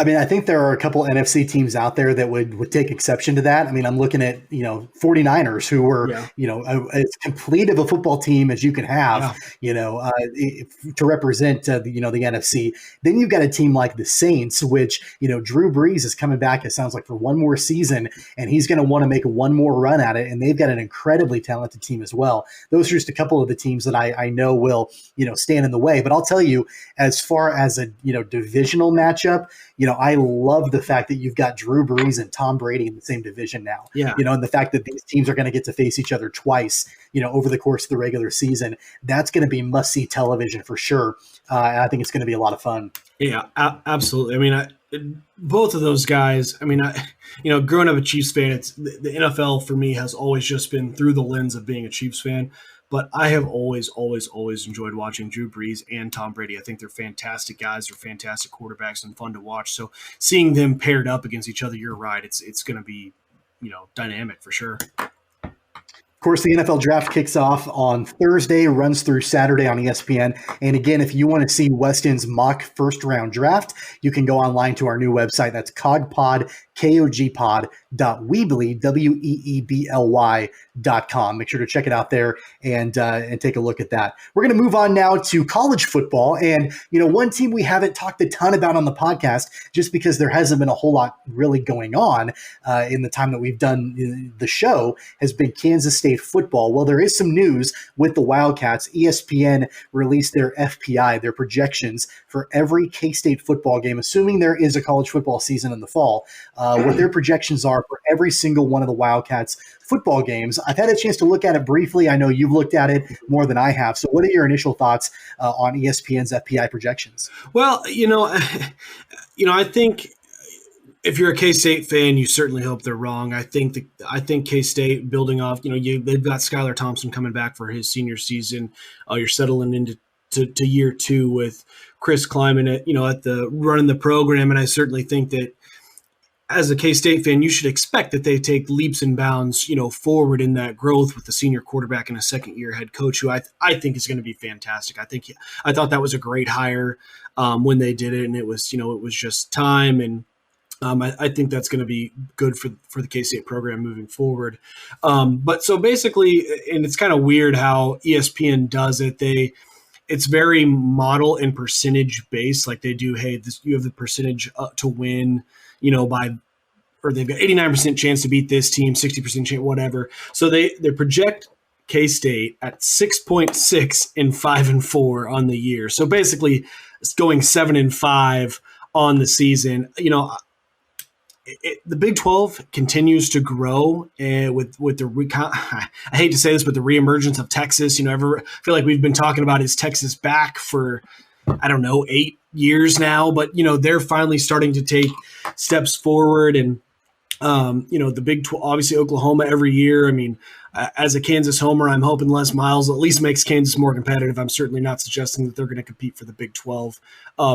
I think there are a couple NFC teams out there that would take exception to that. I'm looking at, 49ers who were, as complete of a football team as you can have, to represent, the NFC. Then you've got a team like the Saints, which, Drew Brees is coming back, it sounds like, for one more season, and he's going to want to make one more run at it. And they've got an incredibly talented team as well. Those are just a couple of the teams that I know will, stand in the way. But I'll tell you, as far as a, divisional matchup, I love the fact that you've got Drew Brees and Tom Brady in the same division now. Yeah. And the fact that these teams are going to get to face each other twice, over the course of the regular season, that's going to be must-see television for sure. And I think it's going to be a lot of fun. Yeah, absolutely. Both of those guys, growing up a Chiefs fan, it's the NFL for me has always just been through the lens of being a Chiefs fan. But I have always enjoyed watching Drew Brees and Tom Brady. I think they're fantastic guys. They're fantastic quarterbacks and fun to watch. So seeing them paired up against each other, you're right. It's going to be, dynamic for sure. Of course, the NFL draft kicks off on Thursday, runs through Saturday on ESPN. And again, if you want to see Weston's mock first-round draft, you can go online to our new website. That's cogpod, KOGpod.weebly, WEEBLY.com. Make sure to check it out there and take a look at that. We're going to move on now to college football. And, one team we haven't talked a ton about on the podcast, just because there hasn't been a whole lot really going on in the time that we've done the show, has been Kansas State football. Well, there is some news with the Wildcats. ESPN released their FPI, their projections for every K-State football game, assuming there is a college football season in the fall, what their projections are for every single one of the Wildcats football games. I've had a chance to look at it briefly. I know you've looked at it more than I have. So what are your initial thoughts on ESPN's FPI projections? Well, I think if you're a K-State fan, you certainly hope they're wrong. I think K-State building off, they've got Skylar Thompson coming back for his senior season. You're settling into year two with Chris Klieman at the running the program. And I certainly think that as a K-State fan, you should expect that they take leaps and bounds, forward in that growth with the senior quarterback and a second-year head coach, who I think is going to be fantastic. I thought that was a great hire when they did it, and it was just time and I think that's going to be good for the K-State program moving forward. But so basically, and it's kind of weird how ESPN does it. It's very model and percentage based. Like they do, hey, you have the percentage to win, or they've got 89% chance to beat this team, 60% chance, whatever. So they project K-State at 6.6 and 5-4 on the year. So basically, it's going 7-5 on the season. The Big 12 continues to grow with I hate to say this, but the reemergence of Texas. I feel like we've been talking about is Texas back for, I don't know, 8 years now, but they're finally starting to take steps forward. And the Big 12, obviously Oklahoma every year. I mean, as a Kansas homer, I'm hoping Les Miles at least makes Kansas more competitive. I'm certainly not suggesting that they're going to compete for the Big 12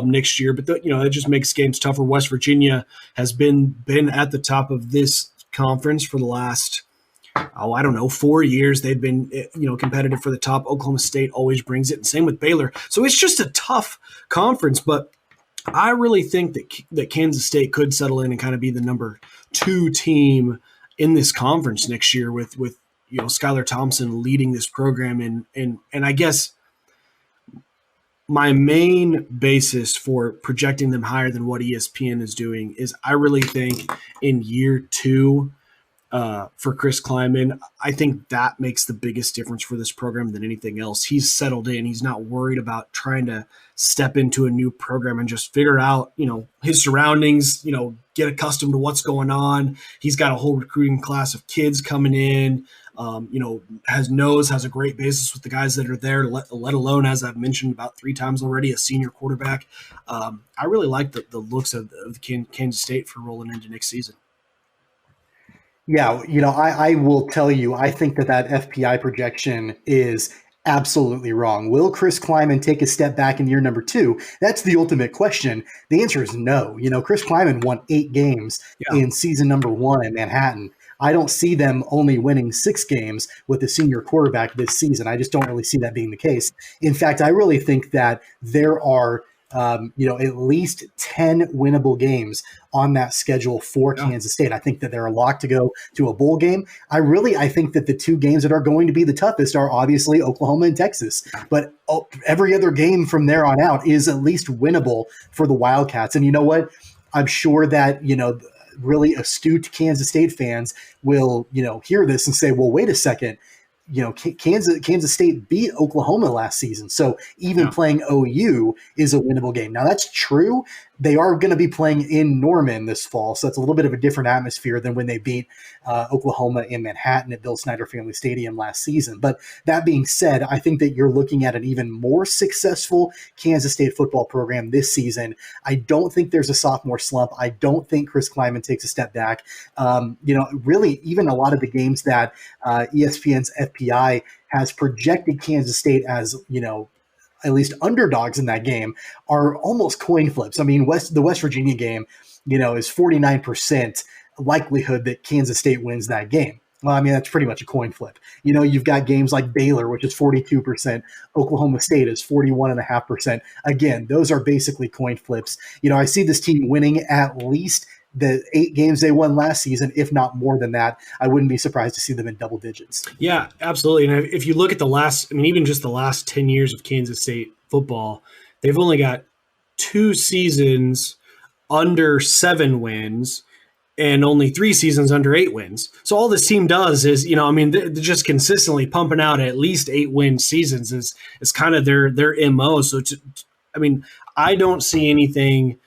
next year, but it just makes games tougher. West Virginia has been at the top of this conference for the last, 4 years. They've been, competitive for the top. Oklahoma State always brings it, and same with Baylor. So it's just a tough conference, but I really think that Kansas State could settle in and kind of be the number 2 team in this conference next year with Skylar Thompson leading this program. And I guess my main basis for projecting them higher than what ESPN is doing is I really think in year 2 for Chris Klieman, I think that makes the biggest difference for this program than anything else. He's settled in. He's not worried about trying to step into a new program and just figure out, his surroundings, get accustomed to what's going on. He's got a whole recruiting class of kids coming in, has a great basis with the guys that are there, let alone, as I've mentioned about 3 times already, a senior quarterback. I really like the looks of Kansas State for rolling into next season. Yeah, I will tell you, I think that FPI projection is absolutely wrong. Will Chris Klieman take a step back in year number 2? That's the ultimate question. The answer is no. Chris Klieman won 8 games in season number 1 in Manhattan. I don't see them only winning 6 games with a senior quarterback this season. I just don't really see that being the case. In fact, I really think that there are at least 10 winnable games on that schedule for Kansas State. I think that they're locked to go to a bowl game. I think that the 2 games that are going to be the toughest are obviously Oklahoma and Texas, but every other game from there on out is at least winnable for the Wildcats. And you know what? I'm sure that, really astute Kansas State fans will, hear this and say, well, wait a second. Kansas State beat Oklahoma last season. So even playing OU is a winnable game. Now that's true. They are going to be playing in Norman this fall. So it's a little bit of a different atmosphere than when they beat Oklahoma in Manhattan at Bill Snyder Family Stadium last season. But that being said, I think that you're looking at an even more successful Kansas State football program this season. I don't think there's a sophomore slump. I don't think Chris Klieman takes a step back. Really, even a lot of the games that ESPN's FPI has projected Kansas State as, at least underdogs in that game are almost coin flips. I mean, the West Virginia game, is 49% likelihood that Kansas State wins that game. Well, I mean, that's pretty much a coin flip. You've got games like Baylor, which is 42%. Oklahoma State is 41.5%. Again, those are basically coin flips. I see this team winning at least the 8 games they won last season, if not more than that. I wouldn't be surprised to see them in double digits. Yeah, absolutely. And if you look at even just the last 10 years of Kansas State football, they've only got 2 seasons under 7 wins and only 3 seasons under 8 wins. So all this team does is, they're just consistently pumping out at least 8-win seasons is kind of their MO. So, I don't see anything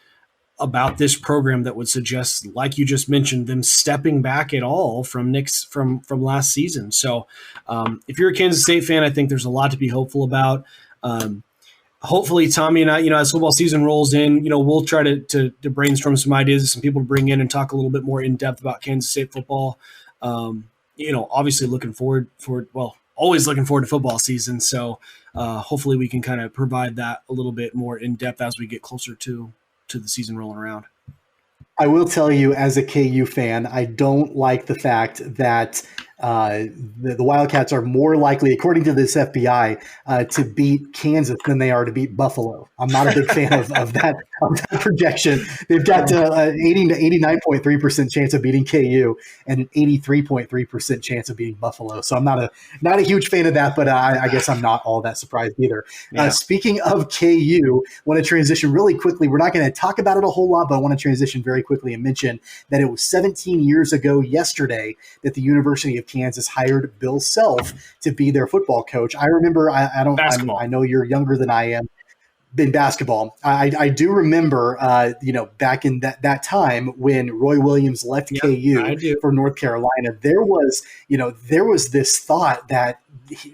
about this program that would suggest, like you just mentioned, them stepping back at all from last season. So if you're a Kansas State fan, I think there's a lot to be hopeful about. Hopefully, Tommy and I, as football season rolls in, we'll try to brainstorm some ideas, some people to bring in and talk a little bit more in depth about Kansas State football. Obviously always looking forward to football season. So hopefully we can kind of provide that a little bit more in depth as we get closer to the season rolling around. I will tell you, as a KU fan, I don't like the fact that the Wildcats are more likely, according to this FBI, to beat Kansas than they are to beat Buffalo. I'm not a big fan of that projection. They've got an 80 to 89.3% chance of beating KU and an 83.3% chance of beating Buffalo. So I'm not a huge fan of that, but I guess I'm not all that surprised either. Yeah. Speaking of KU, I want to transition really quickly. We're not going to talk about it a whole lot, but I want to transition very quickly and mention that it was 17 years ago yesterday that the University of Kansas hired Bill Self to be their football coach. I remember, I know you're younger than I am in basketball. I do remember, back in that time when Roy Williams left KU for North Carolina, there was this thought that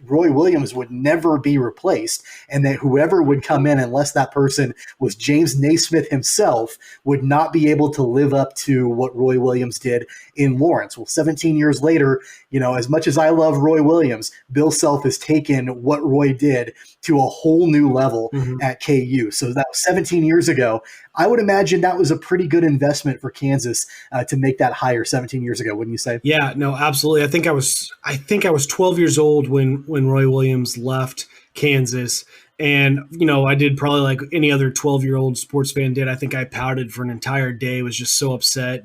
Roy Williams would never be replaced, and that whoever would come in, unless that person was James Naismith himself, would not be able to live up to what Roy Williams did in Lawrence. Well, 17 years later, as much as I love Roy Williams, Bill Self has taken what Roy did to a whole new level at KU. So that was 17 years ago. I would imagine that was a pretty good investment for Kansas to make that hire 17 years ago, wouldn't you say? Yeah, no, absolutely. I think I was 12 years old when Roy Williams left Kansas. And, I did probably like any other 12-year-old sports fan did. I think I pouted for an entire day, was just so upset.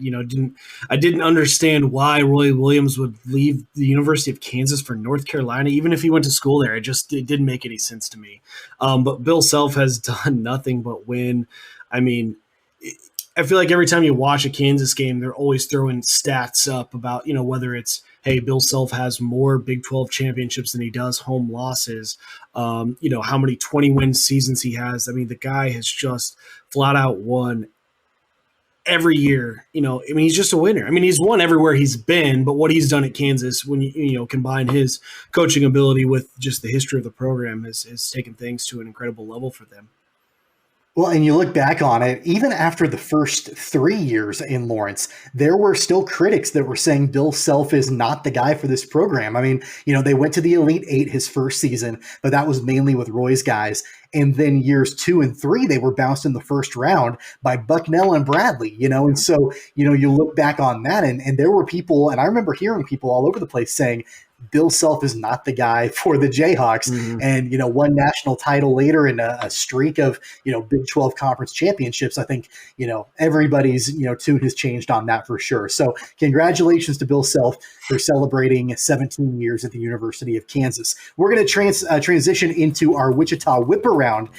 I didn't understand why Roy Williams would leave the University of Kansas for North Carolina, even if he went to school there. It didn't make any sense to me. But Bill Self has done nothing but win. I mean, I feel like every time you watch a Kansas game, they're always throwing stats up about, whether it's, hey, Bill Self has more Big 12 championships than he does home losses, how many 20-win seasons he has. I mean, the guy has just flat out won every year. He's just a winner. I mean, he's won everywhere he's been, but what he's done at Kansas, when you combine his coaching ability with just the history of the program, has taken things to an incredible level for them. Well, and you look back on it, even after the first 3 years in Lawrence, there were still critics that were saying Bill Self is not the guy for this program. I mean, they went to the Elite Eight his first season, but that was mainly with Roy's guys. And then years 2 and 3, they were bounced in the first round by Bucknell and Bradley, and so, you look back on that and there were people, and I remember hearing people all over the place saying, Bill Self is not the guy for the Jayhawks. And, one national title later in a streak of, Big 12 conference championships. I think, everybody's, tune has changed on that for sure. So congratulations to Bill Self for celebrating 17 years at the University of Kansas. We're going to transition into our Wichita Whiparound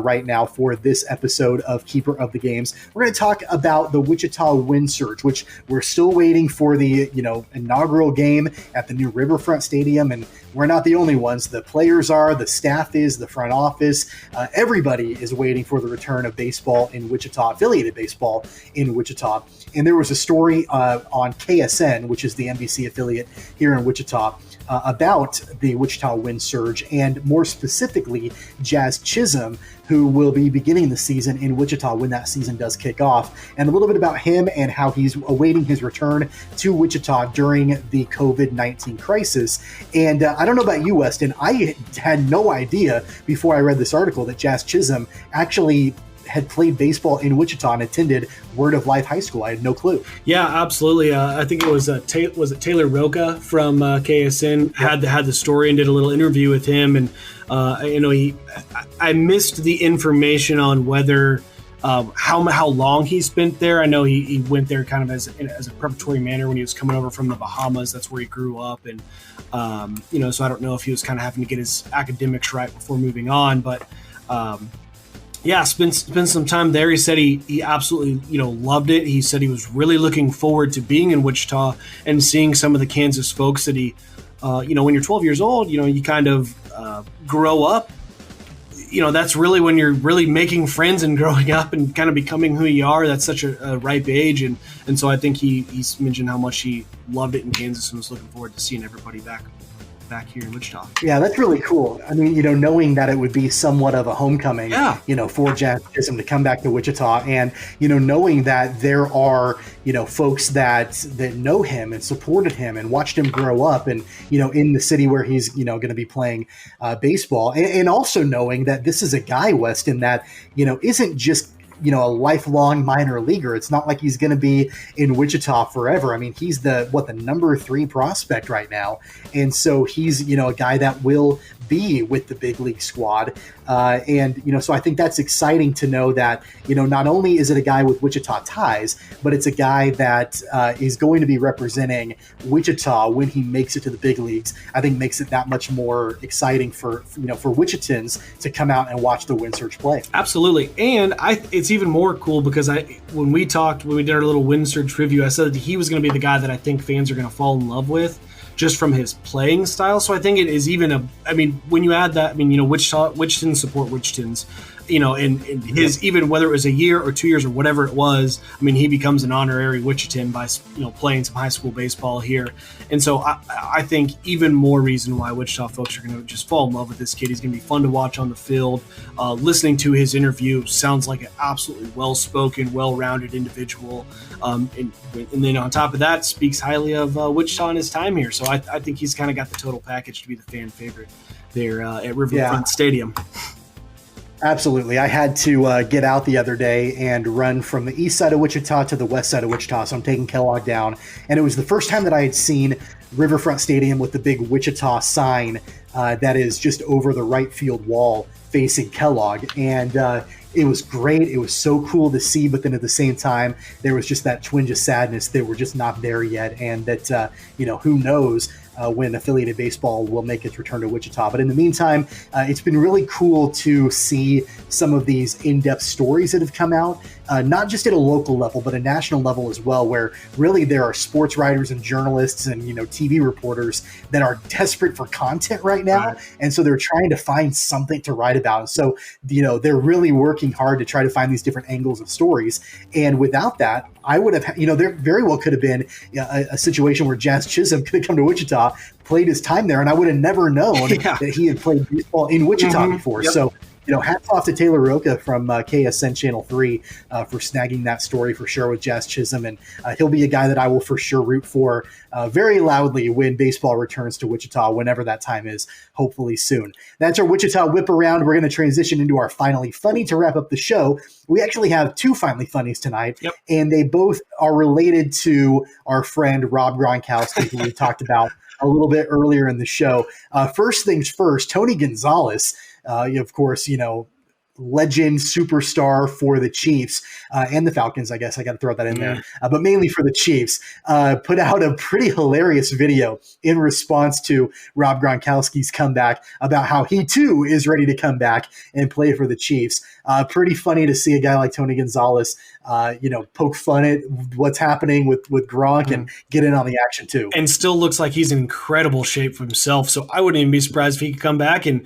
right now for this episode of Keeper of the Games. We're going to talk about the Wichita Wind Surge, which we're still waiting for the, inaugural game at the new Riverfront Stadium, and we're not the only ones. The players are, the staff is, the front office. Everybody is waiting for the return of baseball in Wichita, affiliated baseball in Wichita. And there was a story on KSN, which is the NBC affiliate here in Wichita, about the Wichita Wind Surge, and more specifically, Jazz Chisholm, who will be beginning the season in Wichita when that season does kick off, and a little bit about him and how he's awaiting his return to Wichita during the COVID-19 crisis. And I don't know about you, Weston, I had no idea before I read this article that Jazz Chisholm actually had played baseball in Wichita and attended Word of Life High School. I had no clue. Yeah, absolutely. I think it was Taylor Rocha from KSN had the story and did a little interview with him, and I missed the information on whether how long he spent there. I know he went there kind of as a preparatory manner when he was coming over from the Bahamas. That's where he grew up, and so I don't know if he was kind of having to get his academics right before moving on, but. Yeah, spent some time there. He said he absolutely loved it. He said he was really looking forward to being in Wichita and seeing some of the Kansas folks that he, when you're 12 years old, you kind of grow up. That's really when you're really making friends and growing up and kind of becoming who you are. That's such a ripe age, and so I think he's mentioned how much he loved it in Kansas and was looking forward to seeing everybody back here in Wichita. Yeah, that's really cool. I mean, knowing that it would be somewhat of a homecoming, for Jazz Chisholm to come back to Wichita, and, knowing that there are, folks that know him and supported him and watched him grow up and, in the city where he's, going to be playing baseball, and also knowing that this is a guy, Weston, that, isn't just a lifelong minor leaguer. It's not like he's going to be in Wichita forever. I mean, he's the number 3 prospect right now. And so he's, a guy that will be with the big league squad. So I think that's exciting to know that, not only is it a guy with Wichita ties, but it's a guy that is going to be representing Wichita when he makes it to the big leagues. I think makes it that much more exciting for Wichitans to come out and watch the Wind Surge play. Absolutely. And it's even more cool because when we did our little Wind Surge preview, I said that he was going to be the guy that I think fans are going to fall in love with, just from his playing style. So I think it is even when you add that, Wichitans support Wichitans, and his, even whether it was a year or 2 years or whatever it was, he becomes an honorary Wichitan by, playing some high school baseball here. And so I think even more reason why Wichita folks are going to just fall in love with this kid. He's going to be fun to watch on the field. Listening to his interview sounds like an absolutely well-spoken, well-rounded individual. And then on top of that, speaks highly of Wichita and his time here. So I think he's kind of got the total package to be the fan favorite there at Riverfront Stadium. Absolutely. I had to get out the other day and run from the east side of Wichita to the west side of Wichita. So I'm taking Kellogg down. And it was the first time that I had seen Riverfront Stadium with the big Wichita sign that is just over the right field wall facing Kellogg. And it was great. It was so cool to see. But then at the same time, there was just that twinge of sadness that we're just not there yet. And that, who knows when affiliated baseball will make its return to Wichita. But in the meantime, it's been really cool to see some of these in-depth stories that have come out, not just at a local level, but a national level as well, where really there are sports writers and journalists and, TV reporters that are desperate for content right now. Right. And so they're trying to find something to write about. And so, they're really working hard to try to find these different angles of stories. And without that, I would have, there very well could have been a situation where Jazz Chisholm could have come to Wichita, played his time there, and I would have never known that he had played baseball in Wichita before. Yep. So, hats off to Taylor Rocha from KSN Channel 3 for snagging that story for sure with Jazz Chisholm. And he'll be a guy that I will for sure root for very loudly when baseball returns to Wichita, whenever that time is, hopefully soon. That's our Wichita Whip Around. We're going to transition into our Finally Funny to wrap up the show. We actually have 2 Finally Funnies tonight, and they both are related to our friend Rob Gronkowski, who we talked about a little bit earlier in the show. First things first, Tony Gonzalez, of course, legend, superstar for the Chiefs and the Falcons, I guess I got to throw that in there, but mainly for the Chiefs, put out a pretty hilarious video in response to Rob Gronkowski's comeback about how he too is ready to come back and play for the Chiefs. Pretty funny to see a guy like Tony Gonzalez, poke fun at what's happening with Gronk and get in on the action too. And still looks like he's in incredible shape for himself. So I wouldn't even be surprised if he could come back and,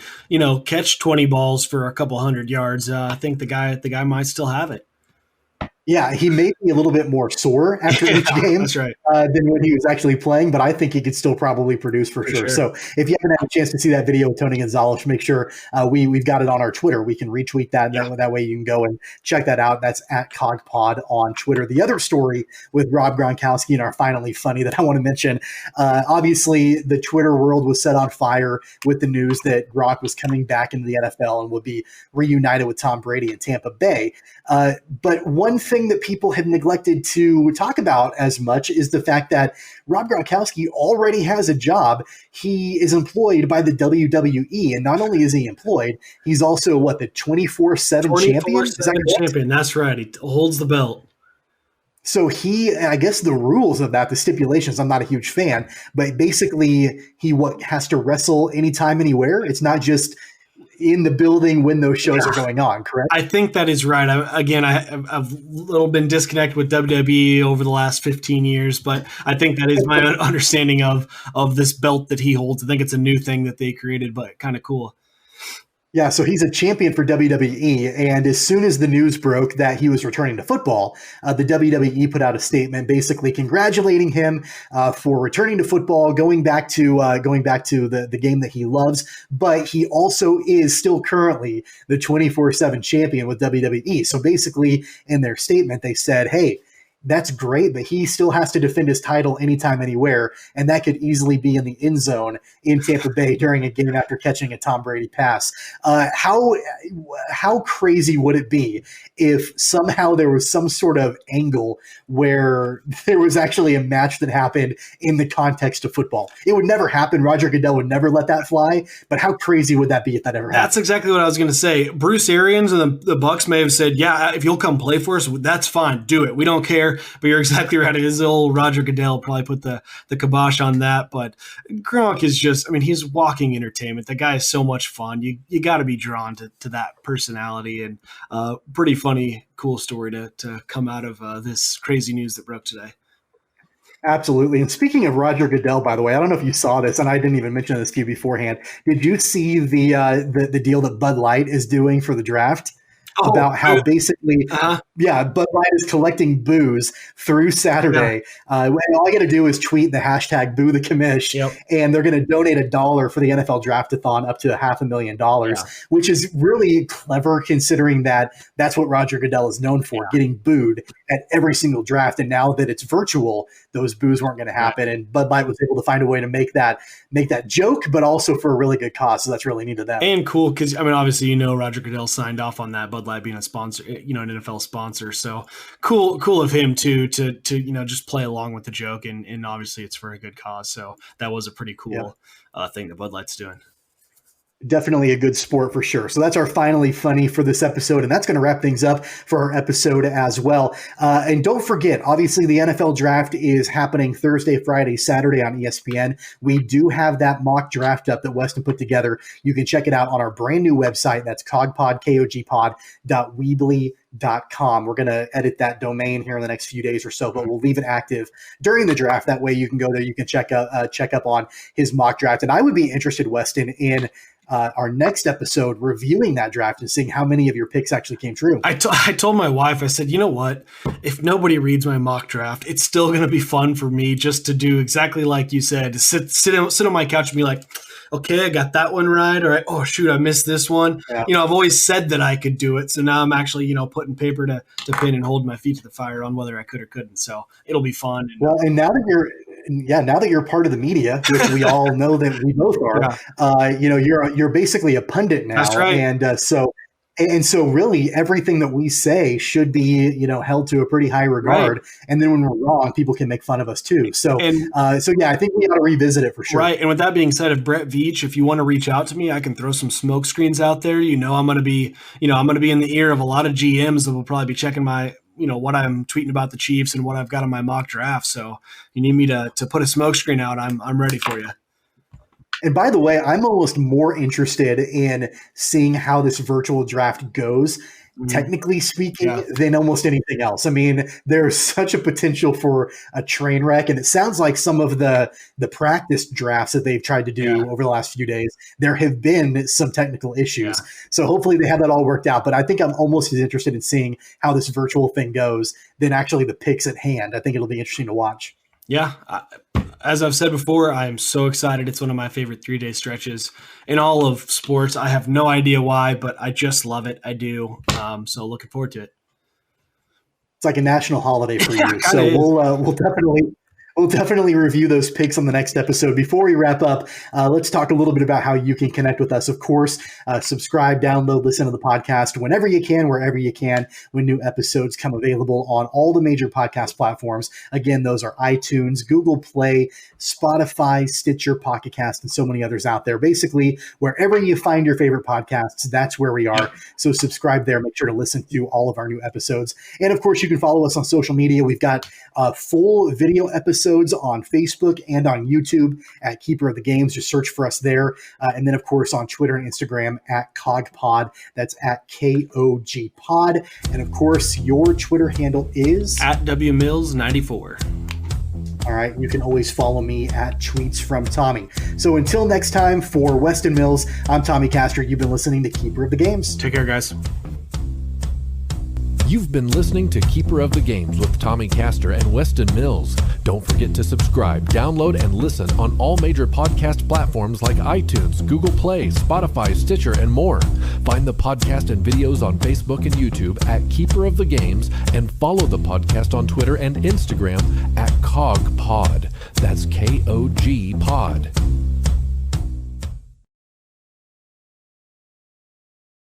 catch 20 balls for a couple hundred yards. I think the guy might still have it. Yeah, he may be a little bit more sore after each game that's right. Than when he was actually playing, but I think he could still probably produce for sure. So if you haven't had a chance to see that video with Tony Gonzalez, make sure we've got it on our Twitter. We can retweet that. That way you can go and check that out. That's at CogPod on Twitter. The other story with Rob Gronkowski and our Finally Funny that I want to mention, obviously the Twitter world was set on fire with the news that Gronk was coming back into the NFL and would be reunited with Tom Brady in Tampa Bay. But one thing that people have neglected to talk about as much is the fact that Rob Gronkowski already has a job. He is employed by the WWE, and not only is he employed, he's also the 24/7 champion? Is that champion? That's right. He holds the belt. So I guess the rules of that, the stipulations, I'm not a huge fan, but basically he has to wrestle anytime, anywhere. It's not just in the building when those shows are going on, correct? I think that is right. I've a little been disconnected with WWE over the last 15 years, but I think that is my understanding of this belt that he holds. I think it's a new thing that they created, but kind of cool. Yeah, so he's a champion for WWE, and as soon as the news broke that he was returning to football, the WWE put out a statement basically congratulating him for returning to football, going back to the game that he loves, but he also is still currently the 24/7 champion with WWE. So basically, in their statement, they said, hey, that's great, but he still has to defend his title anytime, anywhere, and that could easily be in the end zone in Tampa Bay during a game after catching a Tom Brady pass. How crazy would it be if somehow there was some sort of angle where there was actually a match that happened in the context of football? It would never happen. Roger Goodell would never let that fly, but how crazy would that be if that ever happened? That's exactly what I was going to say. Bruce Arians and the Bucs may have said, yeah, if you'll come play for us, that's fine. Do it. We don't care. But you're exactly right. It is old Roger Goodell probably put the kibosh on that. But Gronk is just, I mean, he's walking entertainment. The guy is so much fun. You got to be drawn to that personality, and pretty funny, cool story to come out of this crazy news that broke today. Absolutely. And speaking of Roger Goodell, by the way, I don't know if you saw this, and I didn't even mention this to you beforehand. Did you see the deal that Bud Light is doing for the draft? About how basically, Bud Light is collecting booze through Saturday. And all I got to do is tweet the hashtag Boo the Commish, and they're going to donate $1 for the NFL Draftathon up to $500,000, which is really clever considering that that's what Roger Goodell is known for, getting booed at every single draft. And now that it's virtual, those boos weren't going to happen. And Bud Light was able to find a way to make that joke, but also for a really good cause. So that's really neat of them. And cool because, I mean, obviously, Roger Goodell signed off on that, Bud Light being a sponsor, an NFL sponsor. So cool of him to just play along with the joke. And obviously it's for a good cause. So that was a pretty cool thing that Bud Light's doing. Definitely a good sport for sure. So that's our Finally Funny for this episode, and that's going to wrap things up for our episode as well. And don't forget, obviously, the NFL draft is happening Thursday, Friday, Saturday on ESPN. We do have that mock draft up that Weston put together. You can check it out on our brand new website. That's cogpod.weebly.com. We're going to edit that domain here in the next few days or so, but we'll leave it active during the draft. That way you can go there, you can check up on his mock draft. And I would be interested, Weston, in our next episode reviewing that draft and seeing how many of your picks actually came true. I told my wife, I said, you know what? If nobody reads my mock draft, it's still going to be fun for me just to do exactly like you said, to sit on my couch and be like, okay, I got that one right. Or, oh, shoot, I missed this one. Yeah. I've always said that I could do it. So now I'm actually, putting paper to pen and holding my feet to the fire on whether I could or couldn't. So it'll be fun. And now that you're part of the media, which we all know that we both are, you're basically a pundit now. That's right. And so really everything that we say should be, held to a pretty high regard. Right. And then when we're wrong, people can make fun of us too. So I think we ought to revisit it for sure. Right. And with that being said, if Brett Veach, if you want to reach out to me, I can throw some smoke screens out there. I'm going to be in the ear of a lot of GMs that will probably be checking my, what I'm tweeting about the Chiefs and what I've got on my mock draft. So you need me to put a smoke screen out. I'm ready for you. And by the way, I'm almost more interested in seeing how this virtual draft goes, technically speaking, than almost anything else. I mean, there's such a potential for a train wreck, and it sounds like some of the practice drafts that they've tried to do over the last few days, there have been some technical issues. So hopefully they have that all worked out. But I think I'm almost as interested in seeing how this virtual thing goes than actually the picks at hand. I think it'll be interesting to watch. Yeah. As I've said before, I am so excited. It's one of my favorite 3-day stretches in all of sports. I have no idea why, but I just love it. I do. So looking forward to it. It's like a national holiday for you. So we'll definitely review those picks on the next episode. Before we wrap up, let's talk a little bit about how you can connect with us. Of course, subscribe, download, listen to the podcast whenever you can, wherever you can, when new episodes come available on all the major podcast platforms. Again, those are iTunes, Google Play, Spotify, Stitcher, Pocket Cast, and so many others out there. Basically, wherever you find your favorite podcasts, that's where we are. So subscribe there. Make sure to listen to all of our new episodes. And of course, you can follow us on social media. We've got full video episodes on Facebook and on YouTube at Keeper of the Games. Just search for us there. And then, of course, on Twitter and Instagram at CogPod. That's at KOGPod. And, of course, your Twitter handle is? At WMills94. All right. You can always follow me at Tweets from Tommy. So until next time, for Weston Mills, I'm Tommy Castor. You've been listening to Keeper of the Games. Take care, guys. You've been listening to Keeper of the Games with Tommy Castor and Weston Mills. Don't forget to subscribe, download, and listen on all major podcast platforms like iTunes, Google Play, Spotify, Stitcher, and more. Find the podcast and videos on Facebook and YouTube at Keeper of the Games, and follow the podcast on Twitter and Instagram at COGPod. That's KOG Pod.